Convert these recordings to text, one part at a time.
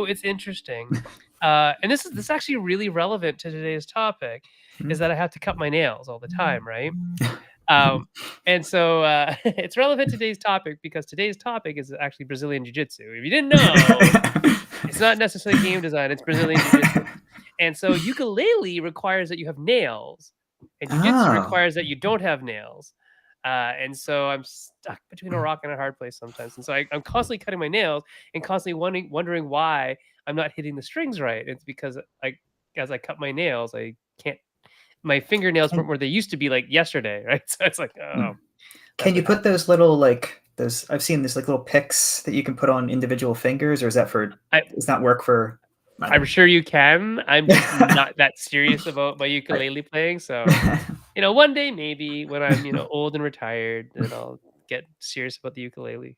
So it's interesting. And this is actually really relevant to today's topic, is that I have to cut my nails all the time, right? Um, and so it's relevant to today's topic because today's topic is actually Brazilian Jiu Jitsu. If you didn't know, it's not necessarily game design, it's Brazilian Jiu Jitsu. And so ukulele requires that you have nails, and Jiu Jitsu Oh, requires that you don't have nails. And so I'm stuck between a rock and a hard place sometimes. And so I'm constantly cutting my nails and constantly wondering why I'm not hitting the strings right. It's because as I cut my nails, I can't. My fingernails weren't can where they used to be like yesterday, right? So it's like, oh, can that's you what put happened. those little like those? I've seen this like little picks that you can put on individual fingers, or is that for? I Does that work for? I I'm don't sure you can. I'm just know. not that serious about my Right. ukulele playing. So, one day maybe when I'm, old and retired, then I'll get serious about the ukulele.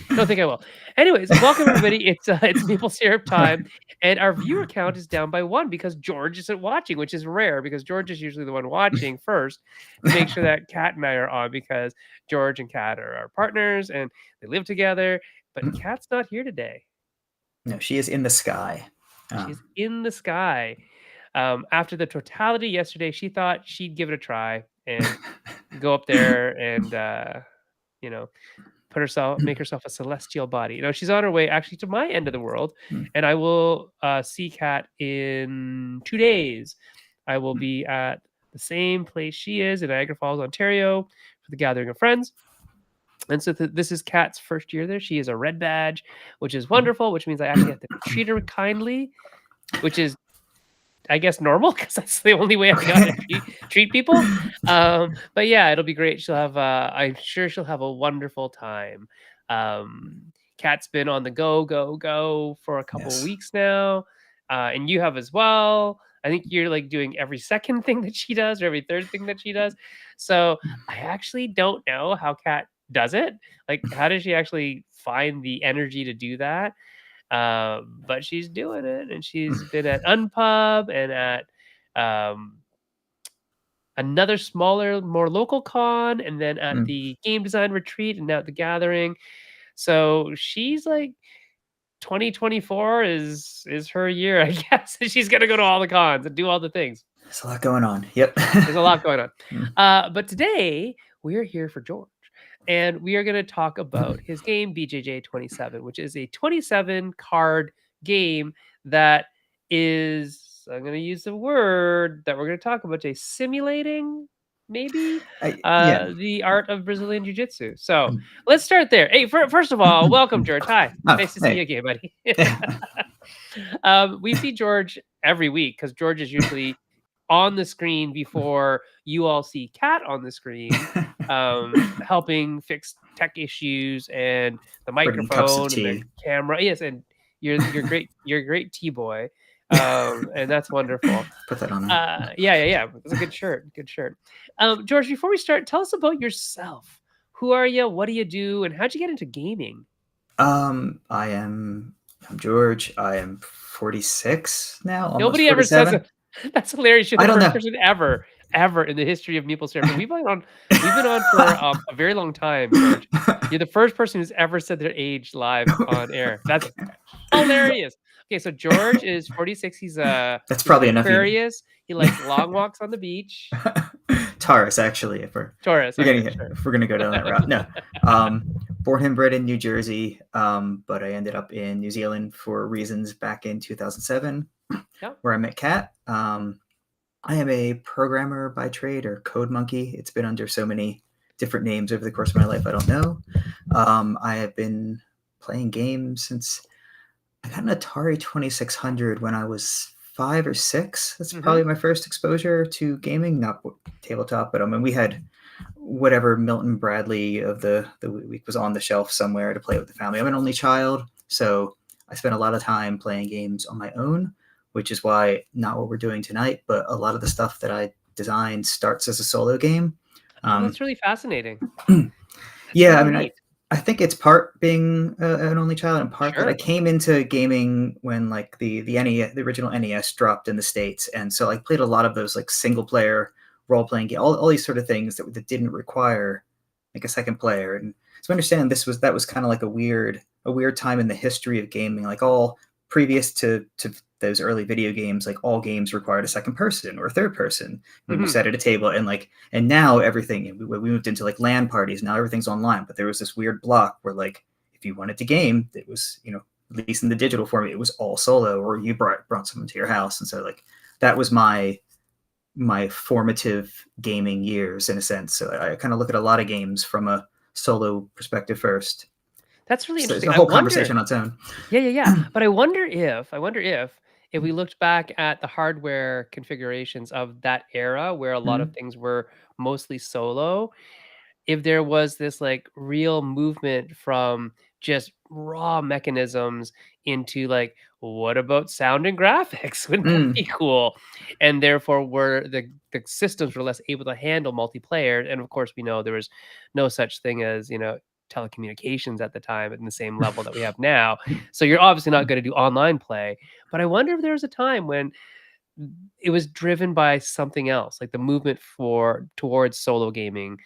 Don't think I will. Anyways, welcome everybody. It's maple syrup time, and our viewer count is down by one because George isn't watching, which is rare because George is usually the one watching first to make sure that Kat and I are on because George and Kat are our partners and they live together. But Kat's not here today. No, she is in the sky. She's in the sky. After the totality yesterday, she thought she'd give it a try and go up there and you know make herself a celestial body. She's on her way actually to my end of the world, and I will see Kat in 2 days. I will be at the same place she is in Niagara Falls, Ontario, for the gathering of friends. And so this is Kat's first year there. She is a red badge, which is wonderful, which means I actually have to treat her kindly, which is I guess normal because that's the only way I got to treat people. But yeah, it'll be great. I'm sure she'll have a wonderful time. Kat's been on the go for a couple of Yes. weeks now, and you have as well. I think you're like doing every second thing that she does or every third thing that she does. So I actually don't know how Kat does it. Like, how does she actually find the energy to do that? But she's doing it, and she's been at Unpub and at um, another smaller, more local con, and then at Mm. the game design retreat, and now at the gathering. So she's like 2024 is her year, I guess. She's gonna go to all the cons and do all the things. There's a lot going on. Yep. There's a lot going on. Mm. But today we are here for George. And we are going to talk about his game BJJ 27, which is a 27 card game that is, I'm going to use the word that we're going to talk about today, simulating maybe Yeah. the art of Brazilian Jiu Jitsu. So let's start there. Hey, first of all, welcome, George. Hi. Oh, Nice to see hey. you again, buddy. We see George every week because George is usually on the screen before you all see Kat on the screen, helping fix tech issues and the Bringing cups of microphone and the tea. camera. Yes, and you're great. You're a great tea boy, and that's wonderful. Put that on. Yeah. It's a good shirt. Good shirt. George, before we start, tell us about yourself. Who are you? What do you do? And how'd you get into gaming? I'm George. I am 46 now, almost Nobody ever says 47. it. That's hilarious. You're I the don't first know. person ever in the history of Meeple Syrup. And we've been on for a very long time, George. You're the first person who's ever said their age live on air. That's hilarious. Okay, so George is 46. He's That's he's an probably enough. Aquarius. He likes long walks on the beach. Taurus, actually, if we're Taurus. Okay, getting sure. if we're gonna go down that route. No, born and bred in New Jersey, but I ended up in New Zealand for reasons back in 2007, Yep. where I met Kat. I am a programmer by trade, or code monkey. It's been under so many different names over the course of my life, I don't know. I have been playing games since I got an Atari 2600 when I was 5 or 6. That's probably my first exposure to gaming, not tabletop, but I mean, we had whatever Milton Bradley of the week was on the shelf somewhere to play with the family. I'm an only child, so I spent a lot of time playing games on my own, which is why not what we're doing tonight, but a lot of the stuff that I designed starts as a solo game. Oh, that's really fascinating. Yeah, Really I mean, neat. I think it's part being an only child and part that I Sure. came into gaming when like the original NES dropped in the States, and so I played a lot of those like single player role playing game, all these sort of things that didn't require like a second player, and so I understand that was kind of like a weird time in the history of gaming. Like all previous to those early video games, like all games required a second person or a third person when you Mhm. sat at a table, and like and now everything we moved into like LAN parties. Now everything's online, but there was this weird block where like if you wanted to game, it was at least in the digital form, it was all solo, or you brought someone to your house, and so like that was my formative gaming years in a sense. So I kind of look at a lot of games from a solo perspective first. That's really So it's interesting. a I whole wonder. conversation on its own. Yeah, yeah, yeah. But I wonder if we looked back at the hardware configurations of that era where a lot of Mhm. things were mostly solo, if there was this like real movement from just raw mechanisms into like, what about sound and graphics? Wouldn't that be Mm. cool? And therefore, were the systems were less able to handle multiplayer. And of course, we know there was no such thing as telecommunications at the time at the same level that we have now. So you're obviously not going to do online play. But I wonder if there was a time when it was driven by something else, like the movement for towards solo gaming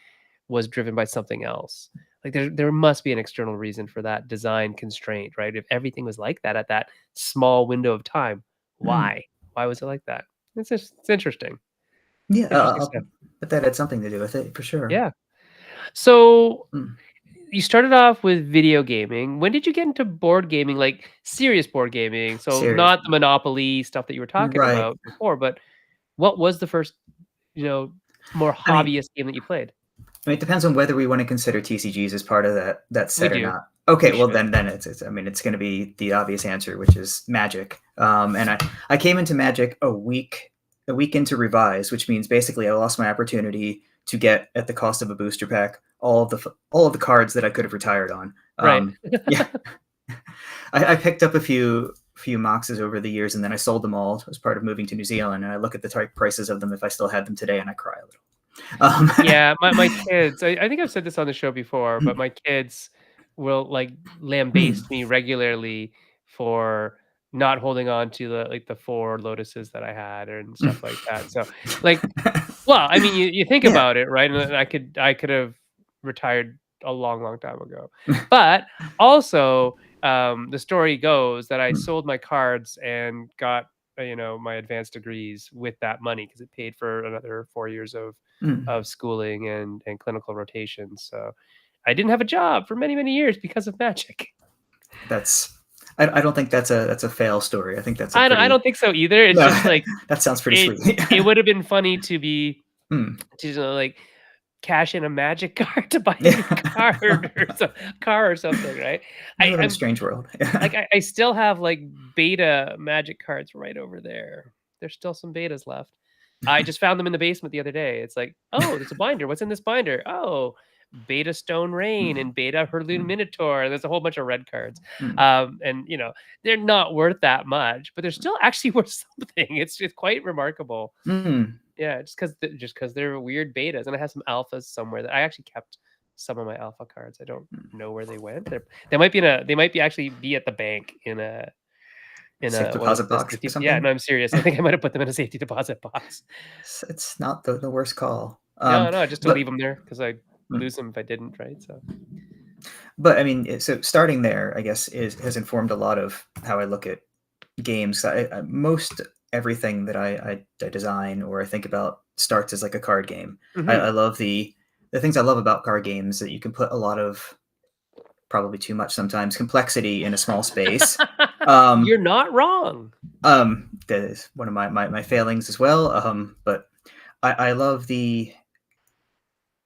was driven by something else. Like there must be an external reason for that design constraint, right? If everything was like that at that small window of time, Mm. why? Why was it like that? It's interesting. Yeah, Interesting stuff. but that had something to do with it for sure. Yeah. So Mm. you started off with video gaming. When did you get into board gaming, like serious board gaming? So Serious, not the Monopoly stuff that you were talking right? about before, but what was the first, you know, more I mean, hobbyist game that you played? it depends on whether we want to consider TCGs as part of that We set or do. not. Okay, We well should. then it's I mean it's going to be the obvious answer, which is Magic. And I came into Magic a week into Revise, which means basically I lost my opportunity to get at the cost of a booster pack all of the cards that I could have retired on. Right. Yeah, I picked up a few moxes over the years, and then I sold them all as part of moving to New Zealand. And I look at the prices of them if I still had them today, and I cry a little. Yeah, my kids, I think I've said this on the show before, but my kids will, like, lambaste me regularly for not holding on to the 4 lotuses that I had and stuff like that, so, like well, I mean, you think Yeah. about it, right? And I could have retired a long, long time ago. But also, the story goes that I sold my cards and got, my advanced degrees with that money because it paid for another 4 years Mm. of schooling and clinical rotations. So I didn't have a job for many, many years because of magic. That's I don't think that's a fail story. I think that's a I don't pretty think so either. It's no, just like that sounds pretty it sweet. it would have been funny to be Mm. like cash in a magic card to buy a Yeah. new card or car or something, right? We live in a I'm strange world. like I still have like beta magic cards right over there. There's still some betas left. I just found them in the basement the other day. It's like, oh, there's a binder. What's in this binder? Oh, beta Stone Rain Mm. and beta Herloon Mm. Minotaur. There's a whole bunch of red cards. Mm. And they're not worth that much, but they're still actually worth something. It's quite remarkable. Mm. Yeah, just because they're weird betas, and I have some alphas somewhere that I actually kept some of my alpha cards. I don't know where they went. They might be actually be at the bank in Safe a one of deposit the box or safety. Yeah, something. no, I'm serious. I think I might have put them in a safety deposit box. It's not the worst call. No, no, just to But leave them there because I mm. lose them if I didn't, right? So But I mean, so starting there, I guess, is has informed a lot of how I look at games. Most everything that I design or I think about starts as like a card game. I mhm. love the things I love about card games that you can put a lot of probably too much sometimes complexity in a small space. Um, You're not wrong. that is one of my failings as well. But I love there's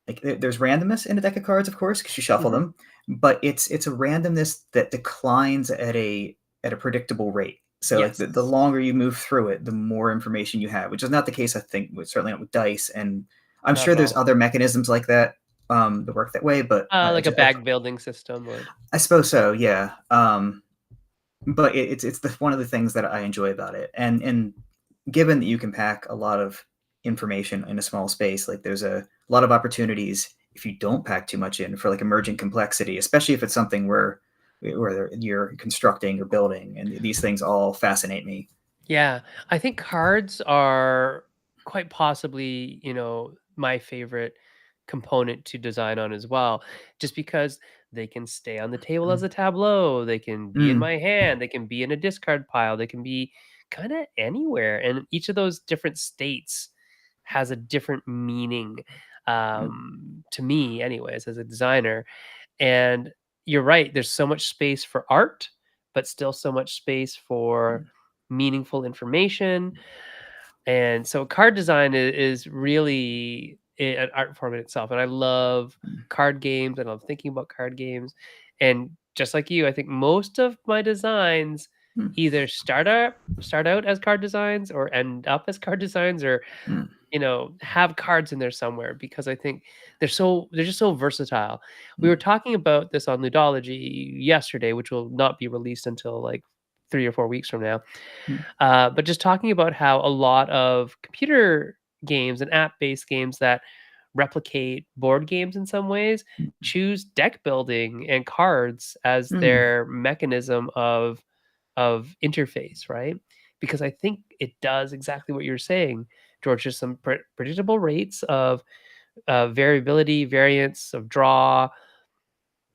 randomness in a deck of cards, of course, because you shuffle Mhm. them, but it's a randomness that declines at a predictable rate. So like the Yes. longer you move through it, the more information you have, which is not the case, I think, certainly not with dice. And I'm Not sure at there's all. other mechanisms like that that work that way, but Like a bag building system would. I suppose so, yeah. But it's one of the things that I enjoy about it, and given that you can pack a lot of information in a small space, like there's a lot of opportunities if you don't pack too much in for like emergent complexity, especially if it's something where you're constructing or building, and these things all fascinate me. Yeah, I think cards are quite possibly, my favorite component to design on as well, just because they can stay on the table as Mm, a tableau, they can be in mm, my hand, they can be in a discard pile, they can be kind of anywhere. And each of those different states has a different meaning, mm, to me, anyways, as a designer. And you're right, there's so much space for art, but still so much space for mm, meaningful information. And so card design is really an art form in itself. And I love mm, card games. I love thinking about card games. And just like you, I think most of my designs mm, either start out as card designs or end up as card designs, or mm, have cards in there somewhere, because I think they're just so versatile. We were mm, talking about this on Ludology yesterday, which will not be released until like 3 or 4 weeks from now. mm, But just talking about how a lot of computer games and app-based games that replicate board games in some ways mm, choose deck building and cards as mm, their mechanism of interface, right? Because I think it does exactly what you're saying, George. There's some predictable rates of variability, variance of draw.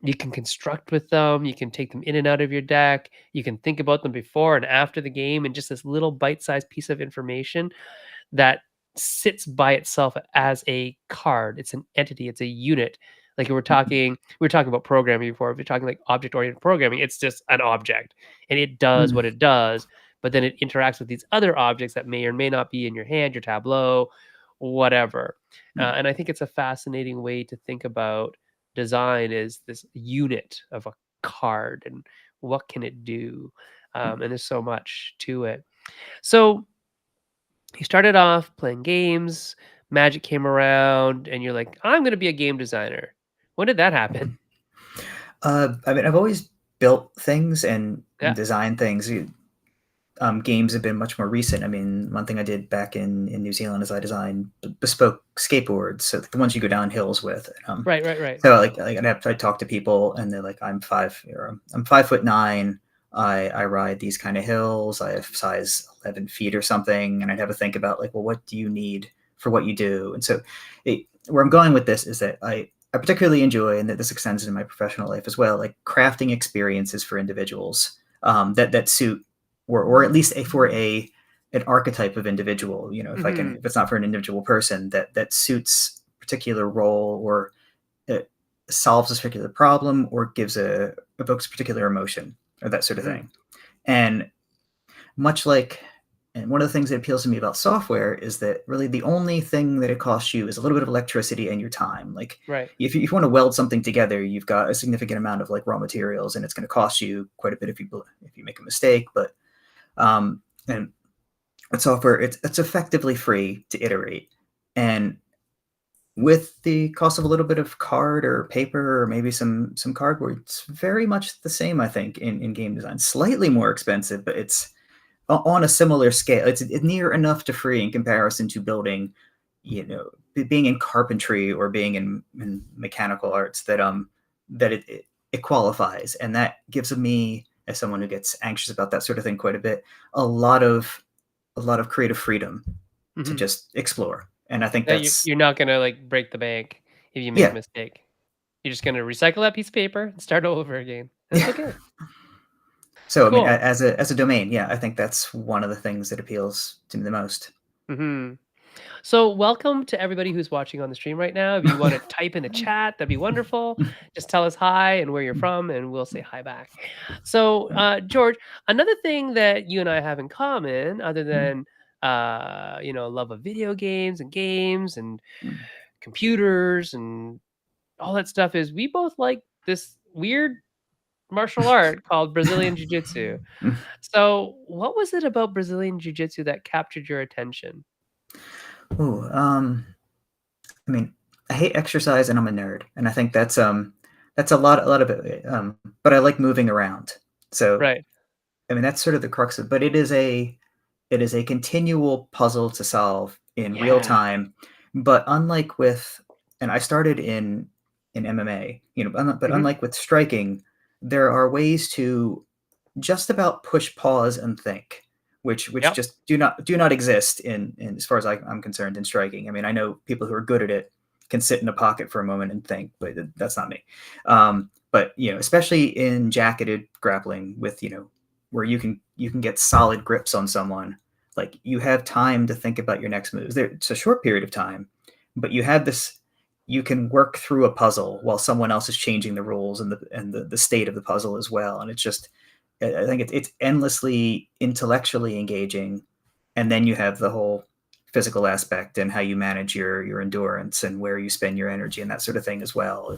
You can construct with them. You can take them in and out of your deck. You can think about them before and after the game, and just this little bite-sized piece of information that sits by itself as a card. It's an entity, it's a unit. Like mm, we were talking about programming before. If you're talking like object-oriented programming, it's just an object and it does mm, what it does, but then it interacts with these other objects that may or may not be in your hand, your tableau, whatever. mm, And I think it's a fascinating way to think about design, is this unit of a card and what can it do? mm. And there's so much to it. So you started off playing games, Magic came around, and you're like, "I'm gonna be a game designer." When did that happen? I mean, I've always built things and Yeah. designed things. Games have been much more recent. I mean, one thing I did back in New Zealand is I designed bespoke skateboards, so the ones you go down hills with. Right, right, right. So I talk to people and they're like, I'm 5'9". I ride these kind of hills. I have size 11 feet or something, and I'd have to think about like, well, what do you need for what you do? And so, where I'm going with this is that I particularly enjoy, and that this extends into my professional life as well, like crafting experiences for individuals that suit, or at least for a an archetype of individual. Mhm. If it's not for an individual person, that suits a particular role, or it solves a particular problem, or evokes a particular emotion, or that sort of Mhm. thing. And much like, and one of the things that appeals to me about software is that really the only thing that it costs you is a little bit of electricity and your time. Like Right. if you want to weld something together, you've got a significant amount of like raw materials, and it's going to cost you quite a bit if you make a mistake. But and with software, it's effectively free to iterate, and with the cost of a little bit of card or paper or maybe some cardboard, it's very much the same, I think, in game design. Slightly more expensive, but it's on a similar scale. It's near enough to free in comparison to building, being in carpentry or being in mechanical arts, that it qualifies, and that gives me, as someone who gets anxious about that sort of thing quite a bit, a lot of creative freedom to Mhm. just explore. And I think That you're not gonna, like, break the bank if you make a yeah, mistake. You're just gonna recycle that piece of paper and start over again. That's yeah. okay. So I mean, Cool. as a domain, yeah, I think that's one of the things that appeals to me the most. Mhm. So, welcome to everybody who's watching on the stream right now. If you wanna type in the chat, that'd be wonderful. Just tell us hi and where you're from, and we'll say hi back. So, George, another thing that you and I have in common, other than, love of video games and computers and all that stuff, is we both like this weird martial art called Brazilian Jiu Jitsu. So, what was it about Brazilian Jiu Jitsu that captured your attention? Ooh, I mean, I hate exercise and I'm a nerd, and I think that's a lot of it. But I like moving around, so Right. I mean that's sort of the crux of. But it is a continual puzzle to solve in real Yeah. time. But unlike with, and I started in MMA, but Mhm. unlike with striking, there are ways to just about push pause and think, which Yep. just do not exist in as far as I'm concerned, in striking. I mean, I know people who are good at it, can sit in a pocket for a moment and think, but that's not me. But especially in jacketed grappling with where you can get solid grips on someone, like you have time to think about your next moves. It's a short period of time, but you can work through a puzzle while someone else is changing the rules and the state of the puzzle as well. And it's just, I think it's endlessly intellectually engaging, and then you have the whole physical aspect and how you manage your endurance and where you spend your energy and that sort of thing as well.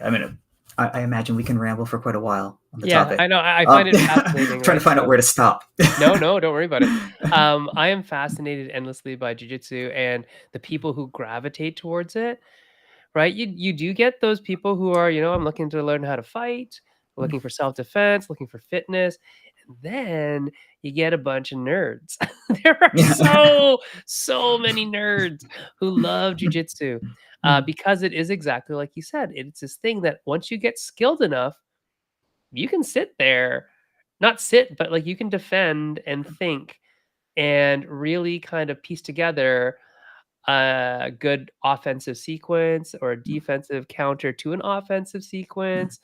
I mean, I imagine we can ramble for quite a while on the Yeah, topic. I know, I find it fascinating, Trying to right? find out So where to stop. no, no, don't worry about it. I am fascinated endlessly by jujitsu and the people who gravitate towards it. Right? You do get those people who are, I'm looking to learn how to fight, looking for self-defense, looking for fitness, and then you get a bunch of nerds. There are Yeah. so many nerds who love jujitsu, because it is exactly like you said. It's this thing that once you get skilled enough, you can sit there, not sit, but like you can defend and think and really kind of piece together a good offensive sequence or a defensive counter to an offensive sequence.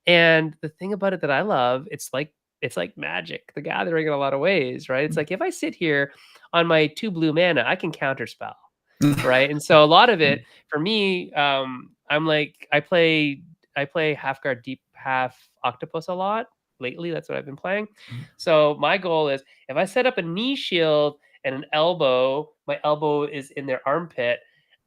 And the thing about it that I love, it's like Magic the Gathering in a lot of ways, right? It's like if I sit here on my 2 blue mana, I can counterspell, right? And so a lot of it for me, I'm like I play half guard deep half octopus a lot lately. That's what I've been playing. So my goal is if I set up a knee shield and an elbow, my elbow is in their armpit.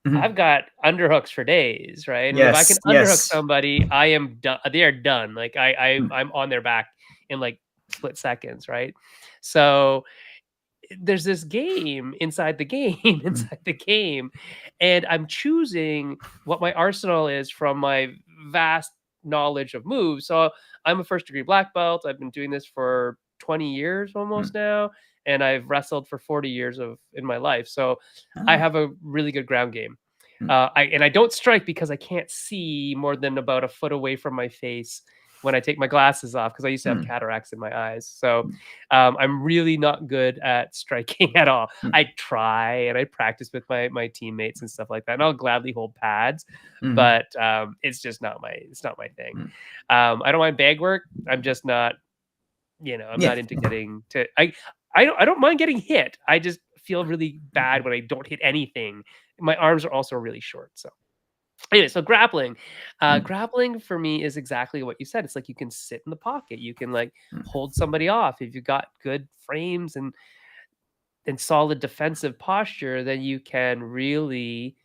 I've got underhooks for days, right? And if I can Yes, underhook yes. somebody, I am done. They are done. Like I'm on their back in like split seconds, right? So there's this game inside the game inside the game, and I'm choosing what my arsenal is from my vast knowledge of moves. So I'm a first degree black belt. I've been doing this for 20 years almost now, and I've wrestled for 40 years of in my life. So I Oh. have a really good ground game. I don't strike because I can't see more than about a foot away from my face when I take my glasses off because I used to have cataracts in my eyes. So I'm really not good at striking at all. I try and I practice with my teammates and stuff like that, and I'll gladly hold pads, but it's just not my thing. I don't mind bag work. I'm just not, I'm Yeah. not into getting to. I don't mind getting hit. I just feel really bad when I don't hit anything. My arms are also really short, so anyway, so grappling. Grappling for me is exactly what you said. It's like you can sit in the pocket. You can like hold somebody off if you've got good frames and solid defensive posture, then you can really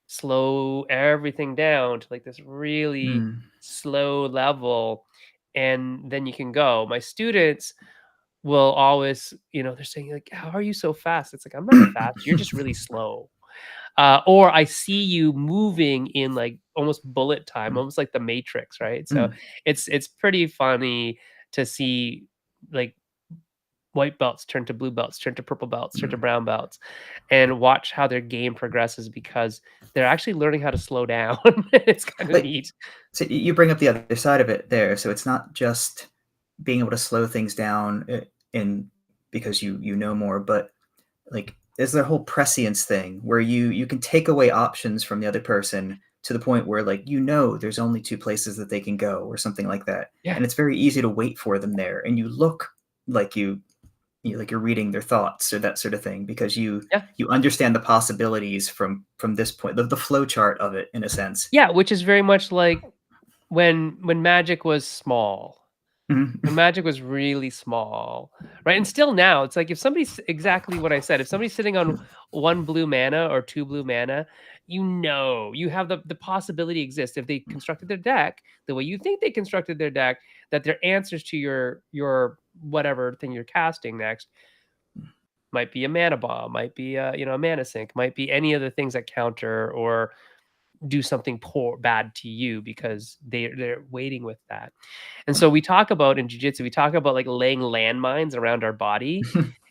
slow everything down to like this really slow level and then you can go. My students will always, they're saying like, "How are you so fast?" It's like, "I'm not fast. You're just really slow." Or I see you moving in like almost bullet time, almost like the Matrix, right? So it's pretty funny to see like white belts turn to blue belts, turn to purple belts, turn to brown belts, and watch how their game progresses because they're actually learning how to slow down. It's kind of But neat. so you bring up the other side of it there. So it's not just being able to slow things down in because you know more, but like there's the whole prescience thing where you can take away options from the other person to the point where like there's only two places that they can go or something like that, Yeah, and it's very easy to wait for them there, and you look like like you're reading their thoughts or that sort of thing because yeah, you understand the possibilities from this point, the flow chart of it in a sense. yeah. Which is very much like when Magic was small. When Mhm. Magic was really small, right? And still now, it's like if somebody's exactly what I said, if somebody's sitting on 1 blue mana or 2 blue mana, you have the possibility exists if they constructed their deck the way you think they constructed their deck, that their answers to your whatever thing you're casting next might be a mana bomb, might be a mana sink, might be any of the things that counter or do something poor bad to you because they're waiting with that. And so we talk about in jiu-jitsu, we talk about like laying landmines around our body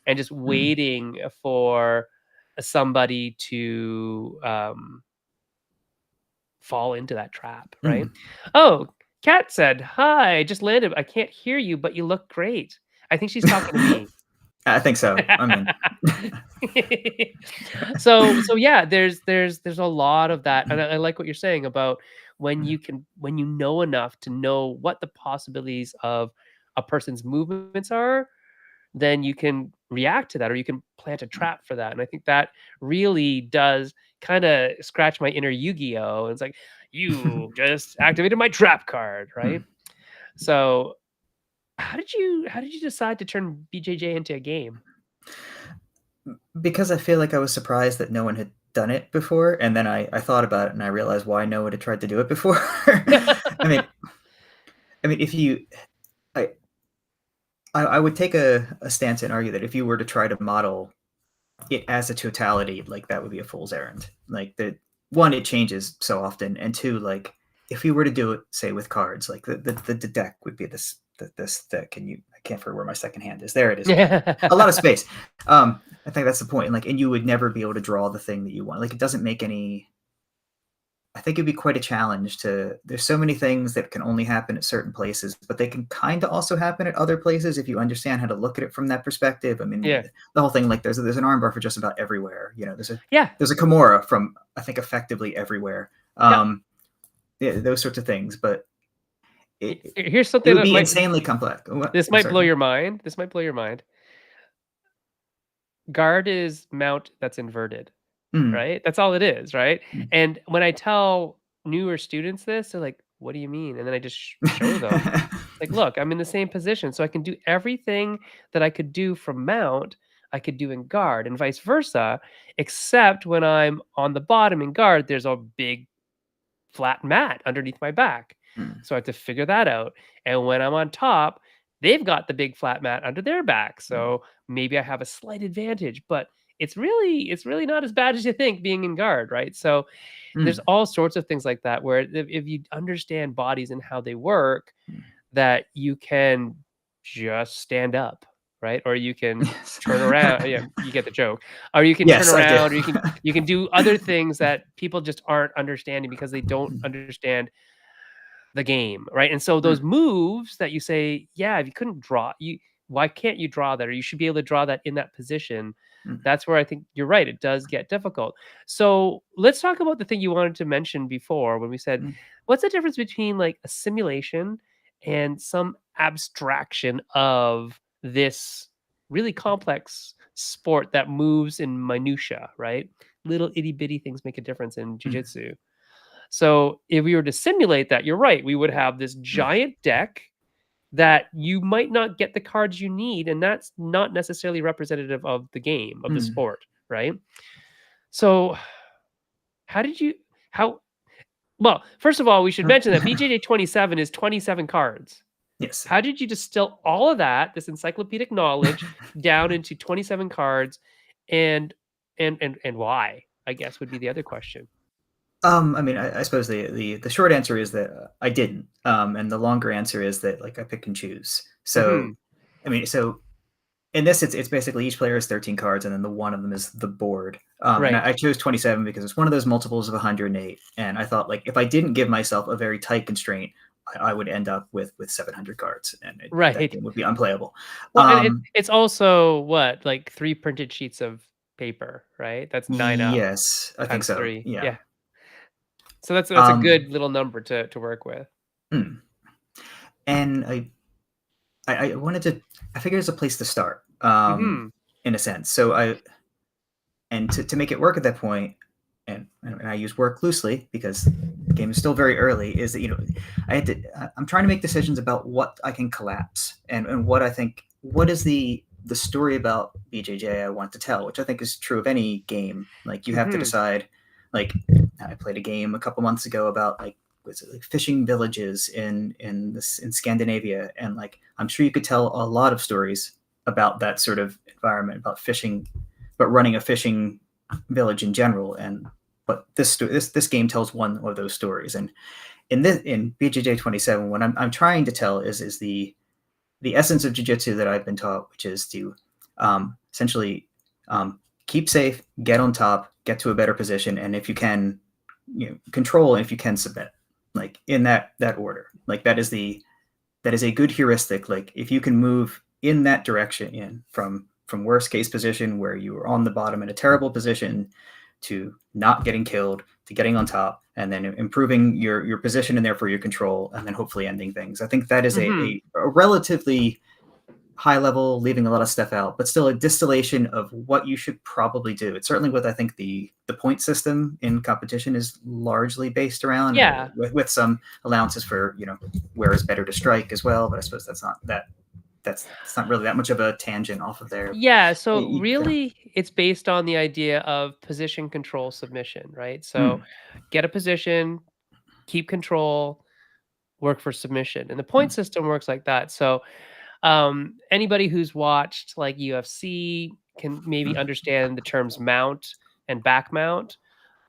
and just Mm, waiting for somebody to fall into that trap, right? mm. Oh, Kat said, "Hi, I just landed. I can't hear you, but you look great." I think she's talking to me. I think so. I mean, So yeah, there's a lot of that, and I like what you're saying about when you know enough to know what the possibilities of a person's movements are, then you can react to that or you can plant a trap for that. And I think that really does kind of scratch my inner Yu-Gi-Oh! It's like, you just activated my trap card, right? So how did you decide to turn BJJ into a game? because I feel like I was surprised that no one had done it before, and then I thought about it and I realized why no one had tried to do it before. I mean, if you, I, I would take a stance and argue that if you were to try to model it as a totality, like that would be a fool's errand. Like the one, it changes so often, and two, like if we were to do it, say with cards, like the deck would be this thick, and I can't remember where my second hand is. There it is, a lot of space. I think that's the point. And you would never be able to draw the thing that you want. Like it doesn't make any. I think it'd be quite a challenge to. There's so many things that can only happen at certain places, but they can kind of also happen at other places if you understand how to look at it from that perspective. I mean, Yeah. the whole thing, like there's an armbar for just about everywhere. Yeah. There's a Kimura from I think effectively everywhere. Yeah. Yeah, those sorts of things, but Here's it something would that be might insanely complex. this I'm might sorry. blow your mind. This might blow your mind. Guard is mount that's inverted, Mm, right? That's all it is, right? mm. And when I tell newer students this, they're like, "What do you mean?" And then I just show them. Like, "Look, I'm in the same position, so I can do everything that I could do from mount, I could do in guard and vice versa, except when I'm on the bottom in guard, there's a big flat mat underneath my back. Mm, So I have to figure that out. And when I'm on top, they've got the big flat mat under their back. mm, So maybe I have a slight advantage, but it's really not as bad as you think being in guard, right? So there's mm, all sorts of things like that where if you understand bodies and how they work, mm. that you can just stand up, right? Or you can Yes. turn around. Yeah, you get the joke. Or you can turn Yes, I do. around, or you can do other things that people just aren't understanding because they don't Mm, understand the game, right? And so mm, those moves that you say, yeah, if you couldn't draw, you why can't you draw that? Or you should be able to draw that in that position. mm, That's where I think you're right. It does get difficult. So let's talk about the thing you wanted to mention before when we said, mm, what's the difference between like a simulation and some abstraction of this really complex sport that moves in minutia, right? Little itty bitty things make a difference in mm, jujitsu. So if we were to simulate that, you're right. We would have this mm, giant deck that you might not get the cards you need, and that's not necessarily representative of the game, of the mm. sport, right? So how did you how well, first of all, we should mention that BJJ 27 is 27 cards. Yes. How did you distill all of that, this encyclopedic knowledge, down into 27 cards and and why? I guess would be the other question. I mean, I suppose the short answer is that I didn't, and the longer answer is that like I pick and choose. So, Mhm. I mean, so in this, it's basically each player has 13 cards, and then the one of them is the board. And Right. I chose 27 because it's one of those multiples of 108, and I thought like if I didn't give myself a very tight constraint, I would end up with 700 cards, and that Right. game would be unplayable. Well, and Um, it's also what, like 3 printed sheets of paper, right? That's 9 up yes, I think times so. 3. Yeah. Yeah. So that's a Um, good little number to work with. mm. And I wanted to. I figured it's a place to start, Mhm. in a sense. So to make it work at that point, and I use work loosely because the game is still very early. Is that I had to. I'm trying to make decisions about what I can collapse and what I think. What is the story about BJJ I want to tell, which I think is true of any game. Like you have to Mhm. decide. Like I played a game a couple months ago about was it like fishing villages in Scandinavia, and like I'm sure you could tell a lot of stories about that sort of environment, about fishing, but running a fishing village in general. And but this game tells one of those stories. And in BJJ 27, what I'm trying to tell is the essence of jiu-jitsu that I've been taught, which is to essentially keep safe, get on top, get to a better position, and if you can, control, and if you can, submit, like in that order. Like that is a good heuristic. Like if you can move in that direction, from from worst case position where you were on the bottom in a terrible position to not getting killed to getting on top and then improving your position and therefore your control and then hopefully ending things. I think that is Mhm. a relatively high level, leaving a lot of stuff out, but still a distillation of what you should probably do. It's certainly what I think the point system in competition is largely based around, Yeah. with some allowances for where it's better to strike as well. But I suppose that's it's not really that much of a tangent off of there. Yeah, so Yeah. really it's based on the idea of position control submission, right? So Mm, get a position, keep control, work for submission. And the point mm, system works like that. So anybody who's watched like UFC can maybe mm, understand the terms mount and back mount.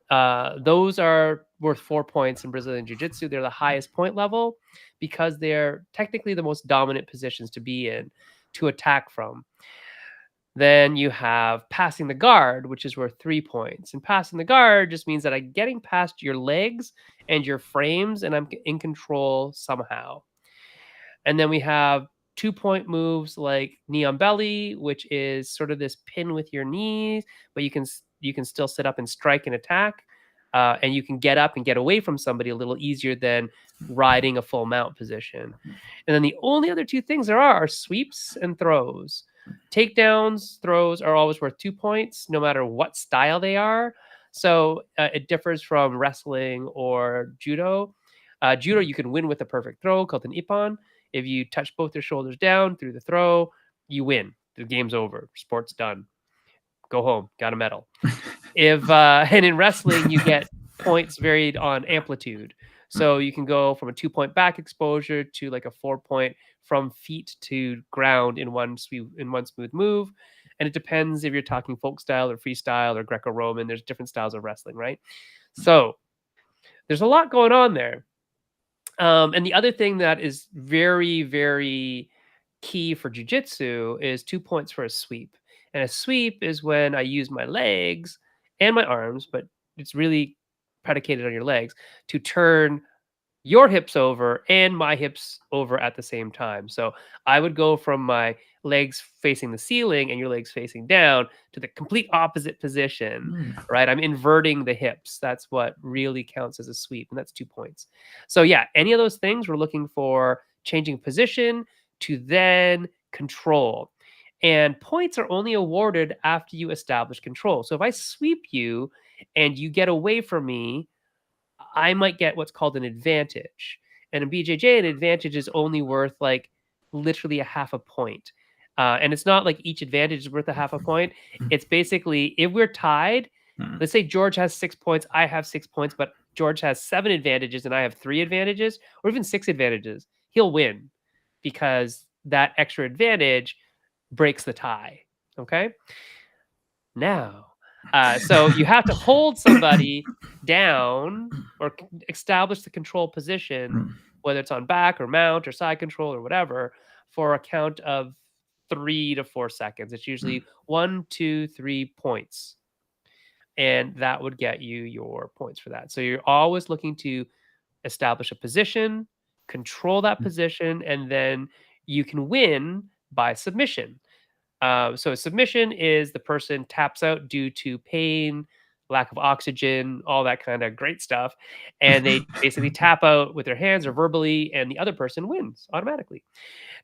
Those are worth 4 points in Brazilian Jiu Jitsu. They're the highest point level because they're technically the most dominant positions to be in to attack from. Then you have passing the guard, which is worth 3 points. And passing the guard just means that I'm getting past your legs and your frames and I'm in control somehow. And then we have 2 point moves like knee on belly, which is sort of this pin with your knees, but you can still sit up and strike and attack. And you can get up and get away from somebody a little easier than riding a full mount position. And then the only other two things there are sweeps and throws. Takedowns, throws are always worth 2 points, no matter what style they are. So it differs from wrestling or judo. Judo, you can win with a perfect throw called an ippon. If you touch both your shoulders down through the throw, you win. The game's over. Sport's done. Go home. Got a medal. If and in wrestling, you get points varied on amplitude. So you can go from a 2 point back exposure to like a 4 point from feet to ground in one smooth move. And it depends if you're talking folk style or freestyle or Greco-Roman. There's different styles of wrestling, right? So there's a lot going on there. And the other thing that is very, very key for jujitsu is 2 points for a sweep. And a sweep is when I use my legs and my arms, but it's really predicated on your legs to turn your hips over and my hips over at the same time. So I would go from my legs facing the ceiling and your legs facing down to the complete opposite position, mm, right? I'm inverting the hips. That's what really counts as a sweep, and that's 2 points. So, yeah, any of those things we're looking for changing position to then control. And points are only awarded after you establish control. So if I sweep you and you get away from me, I might get what's called an advantage. And in BJJ, an advantage is only worth like literally a half a point. And it's not like each advantage is worth a half a point. It's basically if we're tied, mm, let's say George has 6 points, I have 6 points, but George has 7 advantages and I have 3 advantages, or even 6 advantages, he'll win because that extra advantage breaks the tie. Okay. Now, so you have to hold somebody down or establish the control position, mm, whether it's on back or mount or side control or whatever, for a count of 3 to 4 seconds. It's mm, usually 1, 2, 3 points, and that would get you your points for that. So you're always looking to establish a position, control that mm, position, and then you can win by submission. So a submission is the person taps out due to pain, lack of oxygen, all that kind of great stuff, and they basically tap out with their hands or verbally, and the other person wins automatically.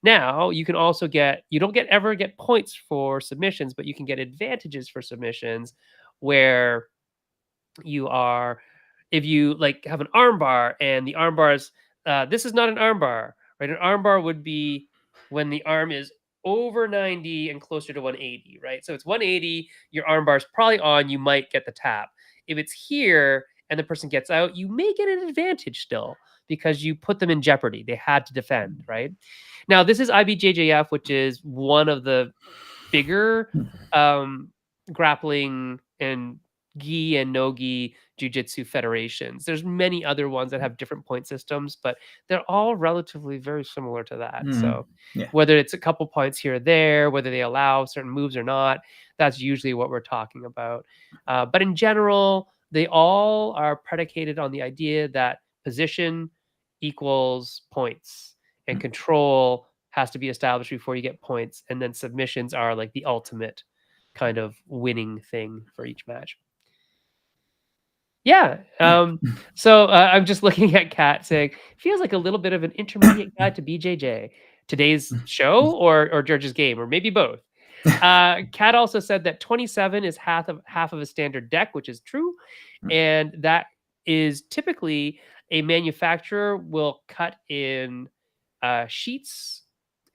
Now you can also get you don't get ever get points for submissions, but you can get advantages for submissions where you are if you like have an arm bar and the arm bars this is not an arm bar, right? An arm bar would be when the arm is over 90 and closer to 180, right? So it's 180, your arm bar is probably on, you might get the tap. If it's here and the person gets out, you may get an advantage still because you put them in jeopardy. They had to defend, right? Now this is IBJJF, which is one of the bigger um, grappling and gi and no gi jiu-jitsu federations. There's many other ones that have different point systems, but they're all relatively very similar to that. mm. So Yeah. whether it's a couple points here or there, whether they allow certain moves or not, that's usually what we're talking about. But in general, they all are predicated on the idea that position equals points and Mm, control has to be established before you get points, and then submissions are like the ultimate kind of winning thing for each match. Yeah. So I'm just looking at Kat saying, feels like a little bit of an intermediate guide to BJJ. Today's show or George's game, or maybe both. Kat also said that 27 is half of a standard deck, which is true, and that is typically a manufacturer will cut in sheets,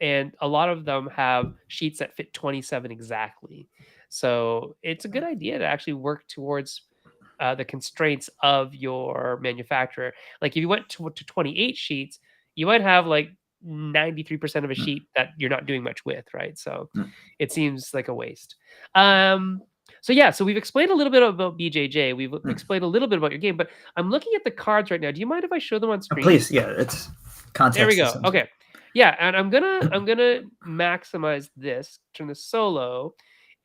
and a lot of them have sheets that fit 27 exactly. So it's a good idea to actually work towards the constraints of your manufacturer. Like if you went to 28 sheets, you might have like 93% of a sheet that you're not doing much with, right? So it seems like a waste. Um, so yeah, so we've explained a little bit about BJJ. We've explained a little bit about your game, but I'm looking at the cards right now. Do you mind if I show them on screen? Please, yeah, it's There we context is go. Okay. Yeah, and I'm gonna maximize this, turn the solo,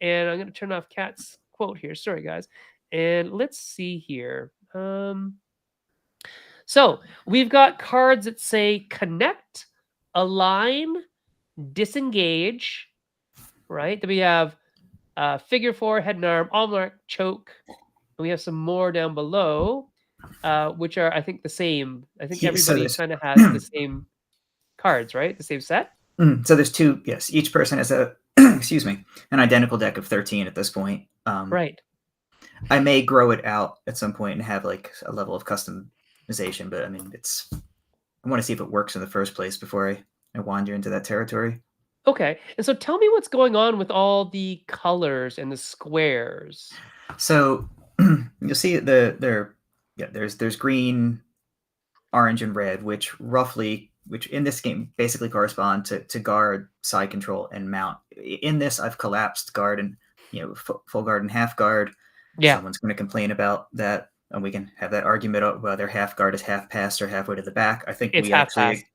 and I'm gonna turn off Cat's quote here. Sorry, guys. And let's see here. So we've got cards that say connect, align, disengage, right? Then we have figure four, head and arm, arm lock, choke. And we have some more down below, which are I think the same. I think so everybody there's kind of has the same cards, right? The same set. so there's two. Yes, each person has a excuse me, an identical deck of 13 at this point. Right. I may grow it out at some point and have like a level of customization, but I mean, I want to see if it works in the first place before I wander into that territory. Okay. And so tell me what's going on with all the colors and the squares. So you'll see there's green, orange, and red, which in this game basically correspond to guard, side control, and mount. In this, I've collapsed guard and full guard and half guard. Yeah. Someone's going to complain about that, and we can have that argument of whether half guard is half past or halfway to the back. I think It's we half actually.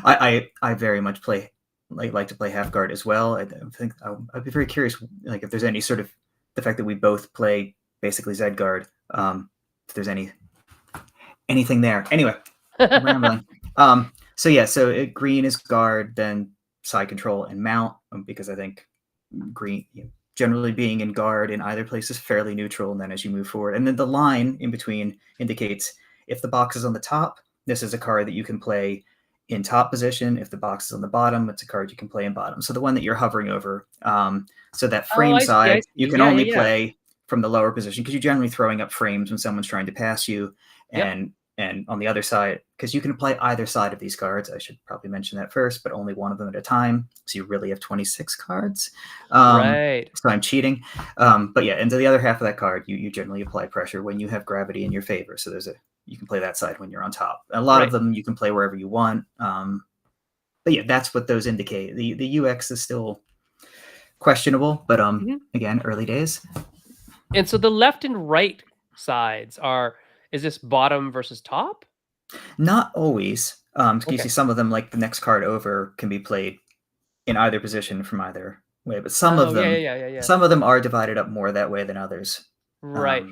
I very much like to play half guard as well. I think I'd be very curious, like if there's any sort of the fact that we both play basically Z guard. If there's anything there. Anyway, I'm rambling. So green is guard, then side control and mount, because I think green generally being in guard in either place is fairly neutral, and then as you move forward, and then the line in between indicates if the box is on the top, this is a card that you can play in top position. If the box is on the bottom, it's a card you can play in bottom. So the one that you're hovering over, so that frame I see, I side, see. you can Yeah, only yeah, yeah. play from the lower position because you're generally throwing up frames when someone's trying to pass you, Yep. and on the other side, because you can play either side of these cards. I should probably mention that first, but only one of them at a time. So you really have 26 cards. Right. So I'm cheating. But yeah, and to the other half of that card, you generally apply pressure when you have gravity in your favor. So you can play that side when you're on top. A lot of them you can play wherever you want. But yeah, that's what those indicate. The UX is still questionable, but again, early days. And so the left and right sides is this bottom versus top? Not always. You Okay. see some of them, like the next card over, can be played in either position from either way, but some of them are divided up more that way than others. Right.